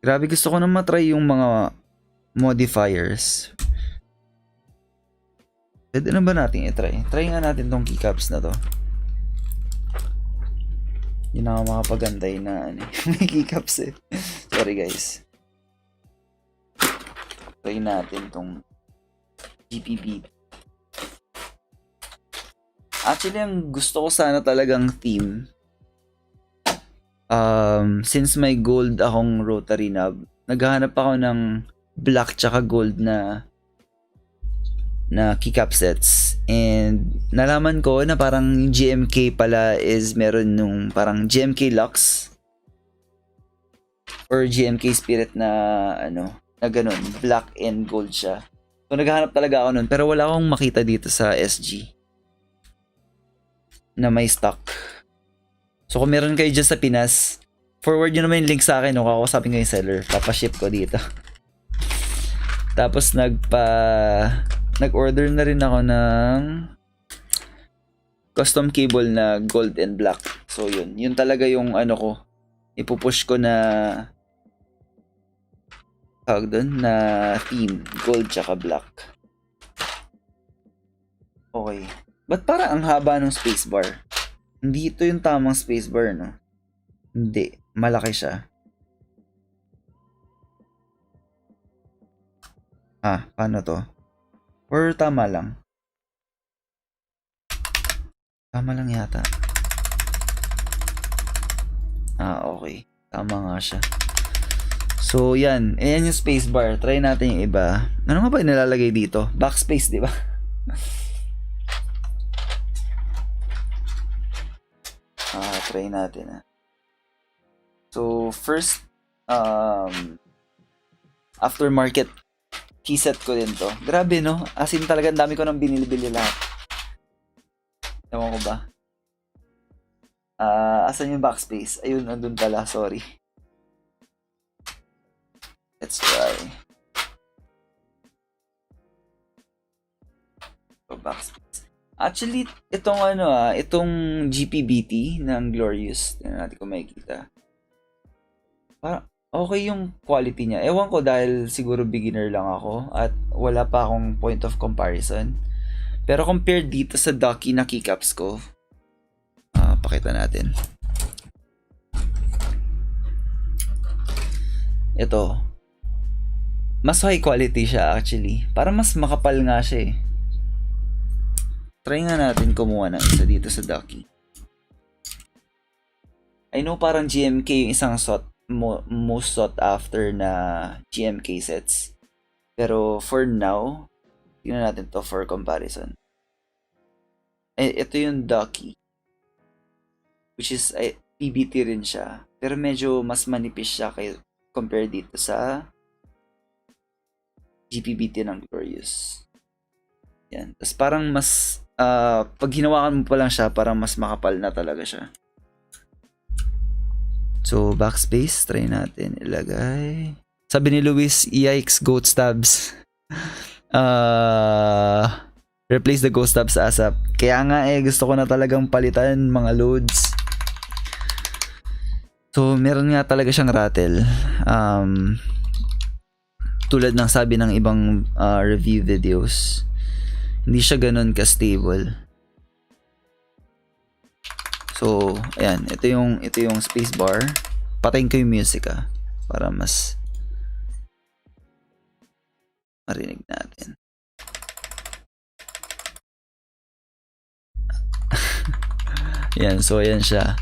Grabe, gusto ko na matry yung mga modifiers. Pwede na ba natin i-try? Try nga natin tong keycaps na to. Hindi na ako makapagantay na may keycaps eh. Sorry guys. Try natin tong GPB. Actually, ang gusto ko sana talagang theme. Since may gold akong rotary knob, naghahanap ako ng black tsaka gold na na keycap sets. And nalaman ko na parang GMK pala is meron nung parang GMK Lux or GMK Spirit na ano, na ganun, black and gold siya. So naghahanap talaga ako nun, pero wala akong makita dito sa SG na may stock. So kung meron kayo dyan sa Pinas, forward nyo naman yung link sa akin, no? Kakausapin ko yung seller, papaship ko dito. Tapos nag-order na rin ako ng custom cable na gold and black. So yun talaga yung ano ko, ipupush ko na tawag doon na theme, gold tsaka black. Okay. Ba't parang ang haba ng spacebar? Hindi ito yung tamang spacebar, no? Hindi. Malaki siya. Paano to? Or tama lang? Tama lang yata. Okay. Tama nga siya. So, yan. Ayan yung spacebar. Try natin yung iba. Ano nga ba yung nilalagay dito? Backspace, di ba? Try natin. So, first, aftermarket keyset ko din to. Grabe, no? As in, talagang dami ko nang binili-bili lahat. Ewan ko ba? Asan yung backspace? Ayun, andun pala. Sorry. Let's try. So, backspace. Actually, itong GPBT ng Glorious. Tingnan natin kung makikita. Parang okay yung quality niya. Ewan ko dahil siguro beginner lang ako at wala pa akong point of comparison. Pero compared dito sa Ducky na keycaps ko, pakita natin. Ito. Mas high quality siya actually. Parang mas makapal nga siya eh. Try nga natin kumuha ng isa dito sa Ducky. I know parang GMK yung isang most sought after na GMK sets. Pero for now, tingnan natin to for comparison. Ito yung Ducky. Which is, PBT rin siya. Pero medyo mas manipis siya compare dito sa GPBT ng Glorious. Yan. Tapos parang mas, pag hinawakan mo pa lang siya, parang mas makapal na talaga siya. So, backspace, try natin ilagay. Sabi ni Luis, yikes, goat stabs. Replace the ghost stabs ASAP. Kaya nga gusto ko na talagang palitan mga loads. So, meron nga talaga siyang rattle. Tulad ng sabi ng ibang review videos, hindi siya ganun ka-stable. So, ayan, ito yung spacebar. Patayin ko yung music para mas marinig natin. Yan, so ayan siya.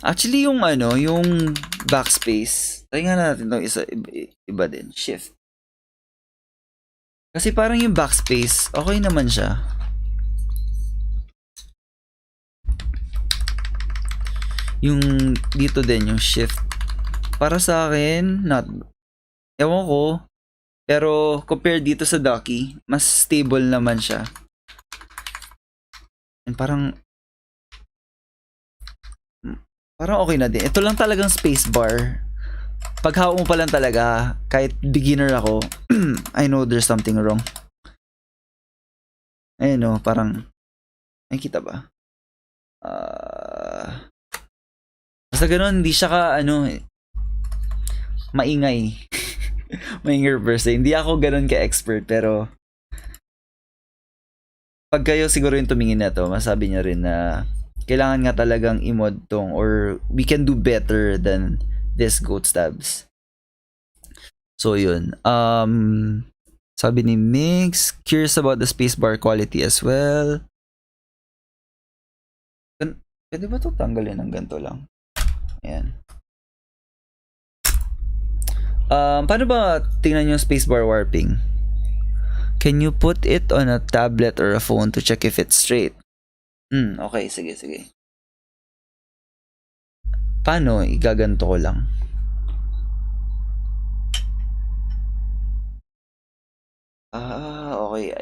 Actually, yung backspace, try nga natin itong iba din, shift. Kasi parang yung backspace, okay naman siya. Yung dito din, yung shift. Para sa akin, ewan ko, pero compare dito sa Ducky, mas stable naman siya. And parang okay na din. Ito lang talagang spacebar. Pag hawak mo pa lang talaga, kahit beginner ako, I know there's something wrong. Ayun parang, nakikita ba? Basta ganun, hindi siya maingay. Maingay per se. Hindi ako ganun ka-expert, pero pag kayo siguro yung tumingin na to, masabi nyo rin na kailangan nga talagang i-mod tong, or we can do better than this goat stabs. So yun. Sabi ni Mix, curious about the spacebar quality as well. Pwede ba ito tanggalin ng ganito lang? Ayan. Paano ba tingnan yung spacebar warping? Can you put it on a tablet or a phone to check if it's straight? Okay, sige, sige. Paano? Igaganto ko lang. Okay.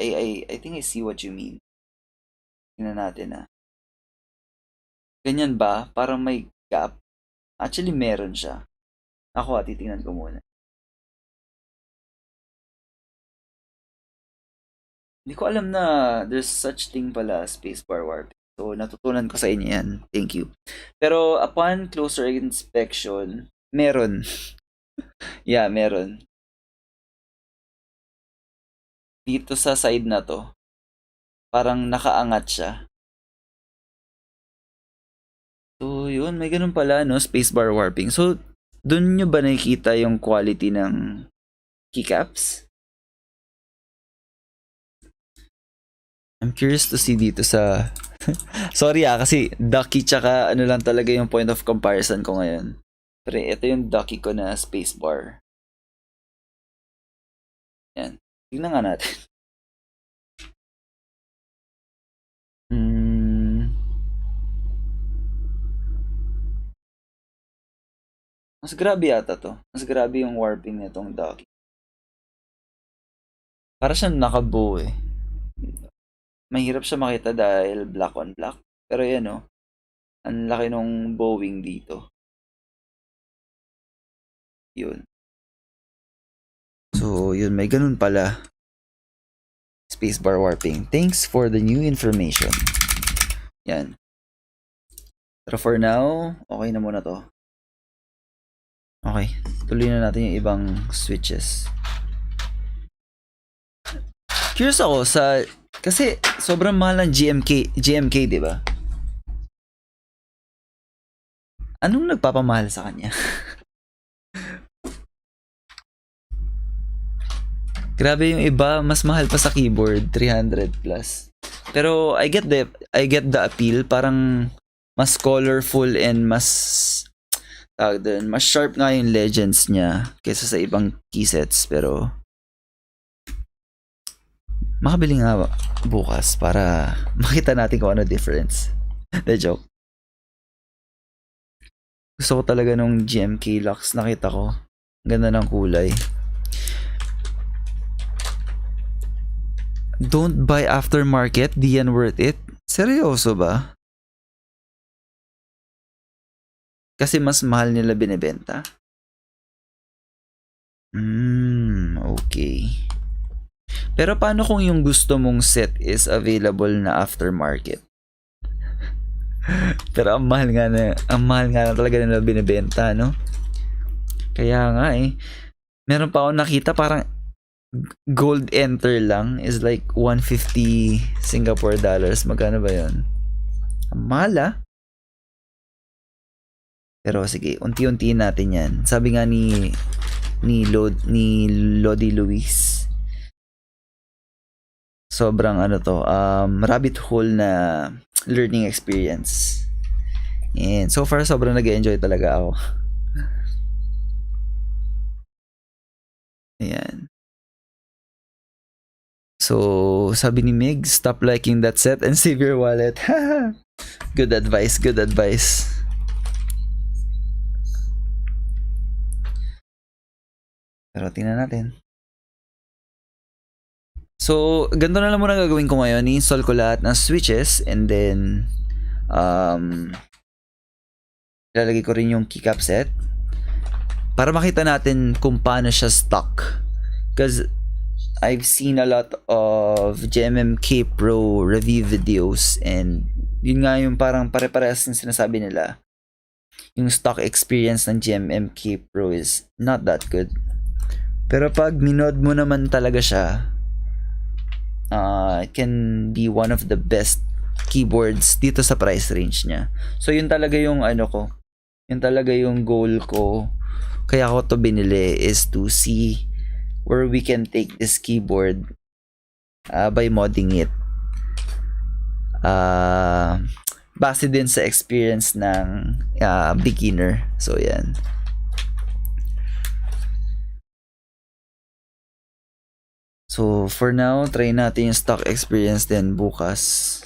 I think I see what you mean. Tingnan natin Ganyan ba? Parang may gap. Actually, meron siya. Ako titingnan ko muna. Hindi ko alam na there's such thing pala, spacebar warping. So, natutunan ko sa inyo yan. Thank you. Pero upon closer inspection, meron. Yeah, meron. Dito sa side na to, parang nakaangat siya. So, yun, may ganun pala, no? Spacebar warping. So, dun nyo ba nakikita yung quality ng keycaps? I'm curious to see dito sa... Sorry kasi ducky tsaka ano lang talaga yung point of comparison ko ngayon. Pero ito yung ducky ko na spacebar. Yan. Tingnan nga natin. Mas grabe yata to. Mas grabe yung warping nitong ducky. Para siyang nakabuo Mahirap siya makita dahil black on black. Pero yan ang laki nung bowing dito. Yun. So, yun, may ganun pala. Spacebar warping. Thanks for the new information. Yan. Pero for now, okay na muna to. Okay, tuloy na natin yung ibang switches. Curious ako kasi sobrang mahal ng GMK, di ba? Anong nagpapamahal sa kanya? Grabe yung iba, mas mahal pa sa keyboard, 300 plus. Pero I get the appeal, parang mas colorful and mas mas sharp nga yung legends niya kaysa sa ibang keysets, pero makabili nga bukas para makita natin kung ano difference. The joke. Gusto ko talaga nung GMK Lux, nakita ko. Ganda ng kulay. Don't buy aftermarket, di yan worth it. Seryoso ba? Kasi mas mahal nila binibenta. Okay. Pero paano kung yung gusto mong set is available na aftermarket? Pero ang mahal nga na talaga nila binibenta, no? Kaya nga meron pa ako nakita parang gold enter lang is like 150 Singapore dollars. Magkano ba yun? Ang mahal Pero sige, unti-unti natin yan. Sabi nga ni Lodi Luis, sobrang rabbit hole na learning experience. And so far, sobrang nag-enjoy talaga ako. Ayan. So, sabi ni Mig, stop liking that set and save your wallet. Good advice, good advice. Pero tingnan natin. So, ganito na lang muna gagawin ko ngayon. I-install ko lahat ng switches and then ilalagay ko rin yung keycap set para makita natin kung paano siya stock. Because I've seen a lot of GMMK Pro review videos and yun nga yung parang pare-parehas ng sinasabi nila. Yung stock experience ng GMMK Pro is not that good. Pero pag minod mo naman talaga siya, it can be one of the best keyboards dito sa price range niya. So yun talaga yung yun talaga yung goal ko. Kaya ako to binili is to see where we can take this keyboard by modding it. Base din sa experience ng beginner. So yan. So, for now, try natin yung stock experience din bukas.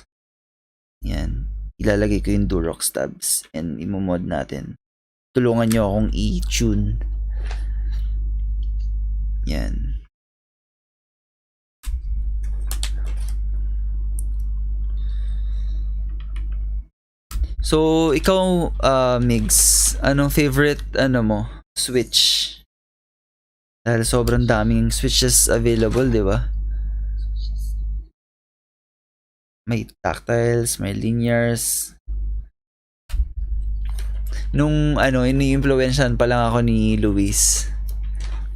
Yan. Ilalagay ko yung Durox tabs and imomod natin. Tulungan nyo akong i-tune. Yan. So, ikaw, Migs, anong favorite, mo, switch? Dahil sobrang daming switches available, di ba? May tactiles, may linears. Nung ini-influensyan pa lang ako ni Luis.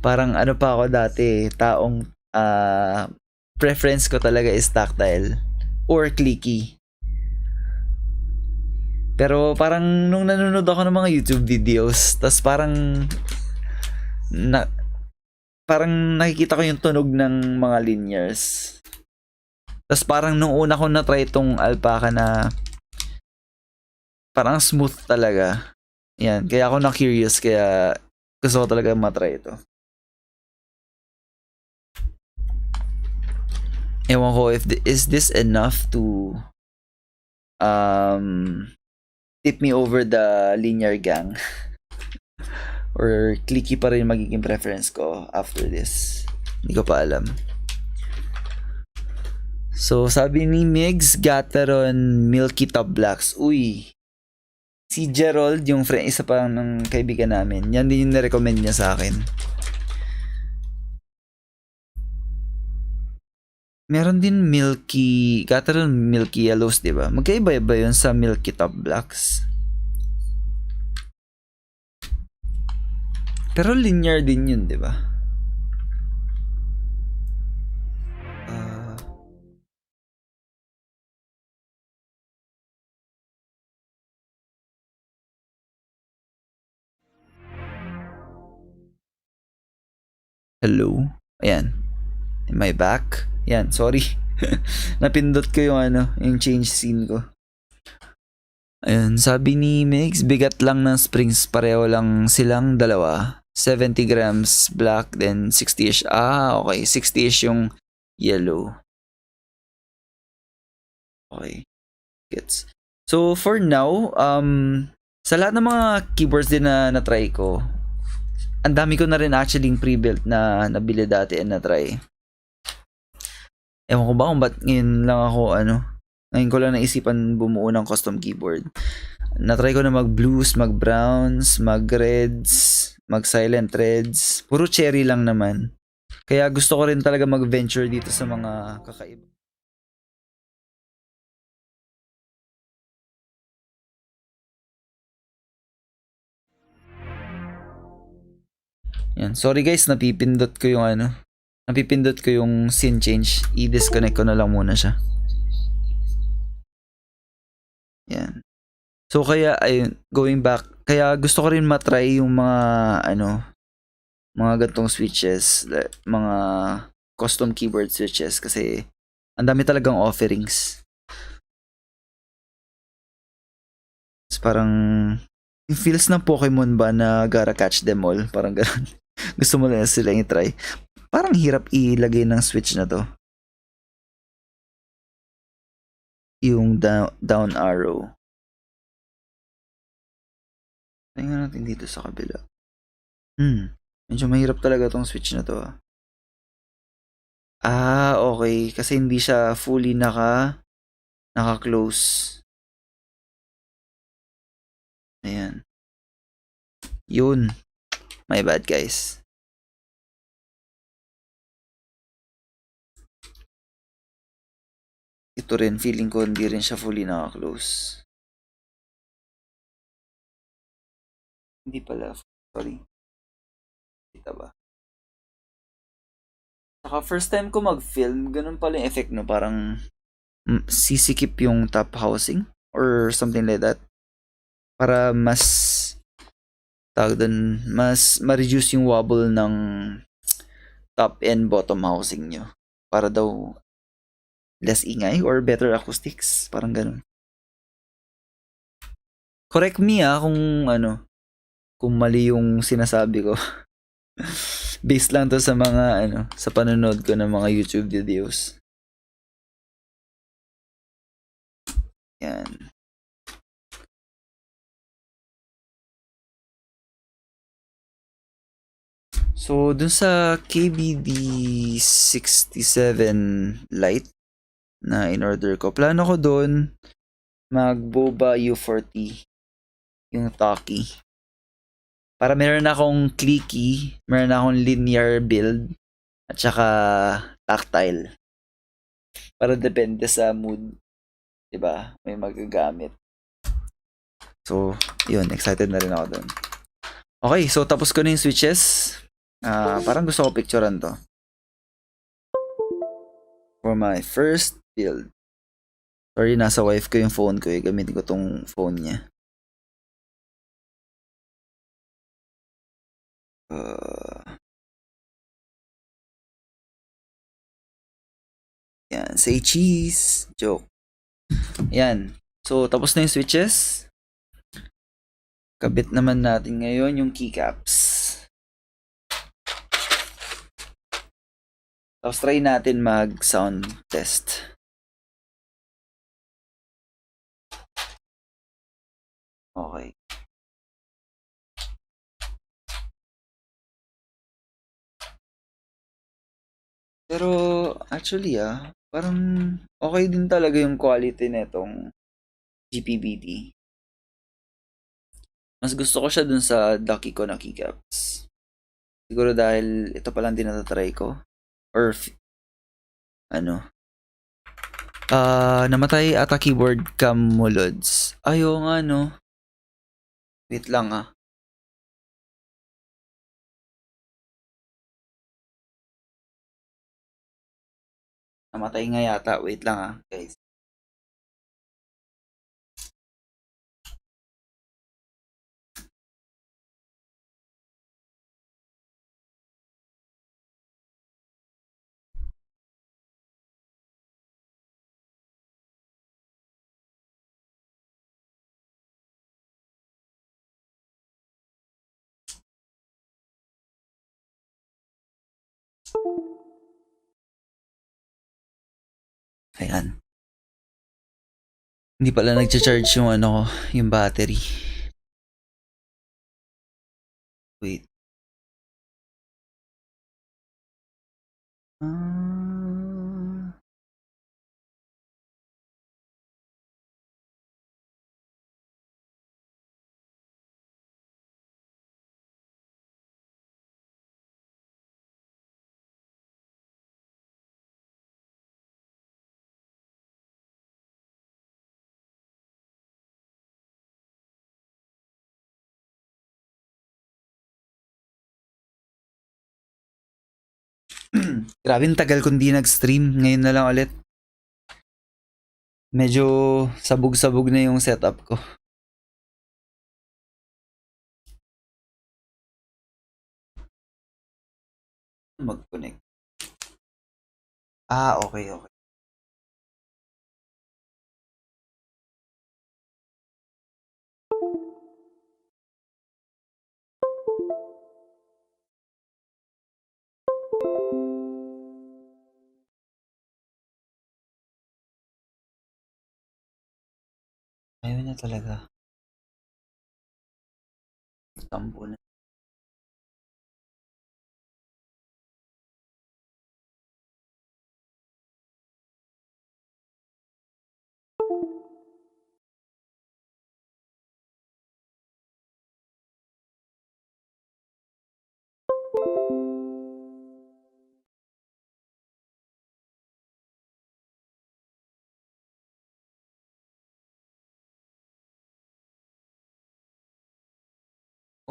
Parang pa ako dati, taong preference ko talaga is tactile or clicky. Pero parang nung nanonood ako ng mga YouTube videos, tas parang nakikita ko yung tunog ng mga linears. Tas parang nung una ko na-try itong alpaca na parang smooth talaga. Yan, kaya ako na-curious, kaya gusto ko talaga matry ito. Ewan ko if is this enough to tip me over the linear gang. Or clicky pa rin magiging preference ko after this. Hindi ko pa alam. So, sabi ni Migs, Gateron Milky Top Blacks. Uy, si Gerald, yung friend, isa pa ng kaibigan namin, yan din yung na-recommend niya sa akin. Meron din Milky, Gateron Milky Yellows, diba? Magkaiba-iba yun sa Milky Top Blacks. Pero linear din yun, diba? Hello? Ayan. Am I back? Yan, sorry. Napindot ko yung change scene ko. Ayun, sabi ni Migs, bigat lang ng springs, pareho lang silang dalawa. 70 grams black, then 60-ish. Okay. 60-ish yung yellow. Okay. Gets. So, for now, sa lahat ng mga keyboards din na na-try ko, ang dami ko na rin actually pre-built na nabili dati and na-try. Ewan ko ba kung ba't ngayon lang ako, ngayon ko lang naisipan bumuo ng custom keyboard. Na-try ko na mag-blues, mag-browns, mag-reds, mag-silent reds. Puro cherry lang naman. Kaya gusto ko rin talaga mag-venture dito sa mga kakaiba. Yan. Sorry guys, napipindot ko yung scene change. I-disconnect ko na lang muna siya. Yan. So kaya ayun, going back, kaya gusto ko rin matry yung mga mga gantong switches, mga custom keyboard switches kasi ang dami talagang offerings. It's parang yung feels ng Pokemon ba na gotta catch them all, parang gano'n. Gusto mo lang sila i-try. Parang hirap ilagay ng switch na to. Yung down arrow. Tingnan natin dito sa kabila. Medyo mahirap talaga tong switch na to. Okay. Kasi hindi siya fully naka-close. Ayan. Yun. My bad, guys. Ito rin, feeling ko hindi rin siya fully naka-close. Hindi pala. Sorry. Kita ba? Saka first time ko mag-film, ganun pala yung effect, no? Parang sisikip yung top housing or something like that. Para mas ma-reduce yung wobble ng top and bottom housing nyo. Para daw less ingay or better acoustics. Parang ganun. Correct me kung mali yung sinasabi ko. Based lang to sa mga sa panonood ko ng mga YouTube videos. Yan. So, dun sa KBD 67 Lite na in-order ko, plano ko dun mag-boba U40 yung Taki. Para meron akong clicky, meron akong linear build, at saka tactile. Para depende sa mood, 'di ba? May magagamit. So, yun, excited na rin ako dun. Okay, so tapos ko na yung switches. Parang gusto ko picturean to. For my first build. Sorry, nasa wife ko yung phone ko eh. Gamitin ko tong phone niya. Yan, say cheese. Joke. Yan. So, tapos na yung switches. Kabit naman natin ngayon yung keycaps. Tapos try natin mag-sound test. Okay. Pero actually parang okay din talaga yung quality netong GPBT. Mas gusto ko siya dun sa Ducky ko na keycaps. Siguro dahil ito pa lang din natatry ko. Or namatay ata keyboard cam mo, Lods. Ayaw nga, no. Wait lang, Namatay nga yata. Wait lang, guys. Ayan. Hindi pala nag-charge yung yung battery. Wait. Grabe, tagal kong di nag-stream. Ngayon na lang ulit. Medyo sabog-sabog na yung setup ko. Mag-connect. Okay. Ayun na talaga. Tampo na.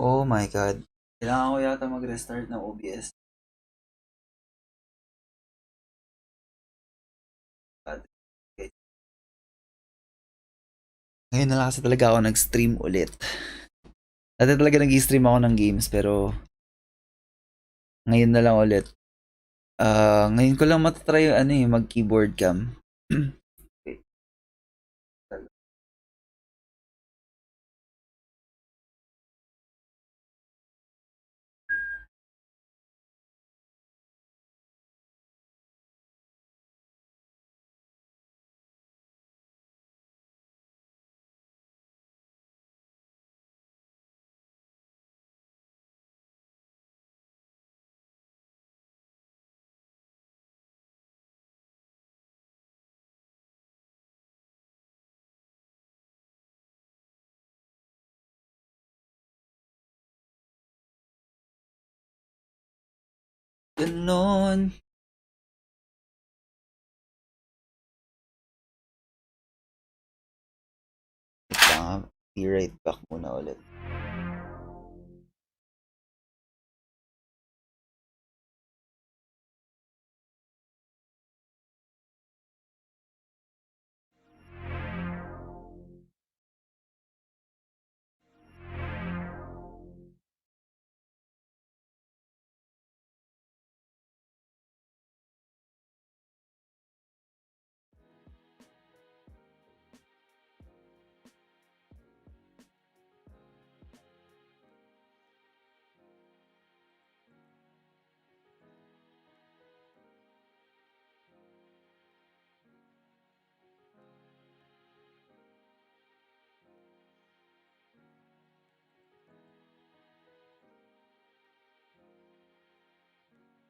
Oh my God. Kailangan ko yata mag-restart ng OBS. Okay. Ngayon na lang kasi talaga ako nag-stream ulit. Dati talaga nag-stream ako ng games pero ngayon na lang ulit. Ngayon ko lang matatry yung mag-keyboard cam. Okay. ganon. Wait lang, i-right back muna ulit.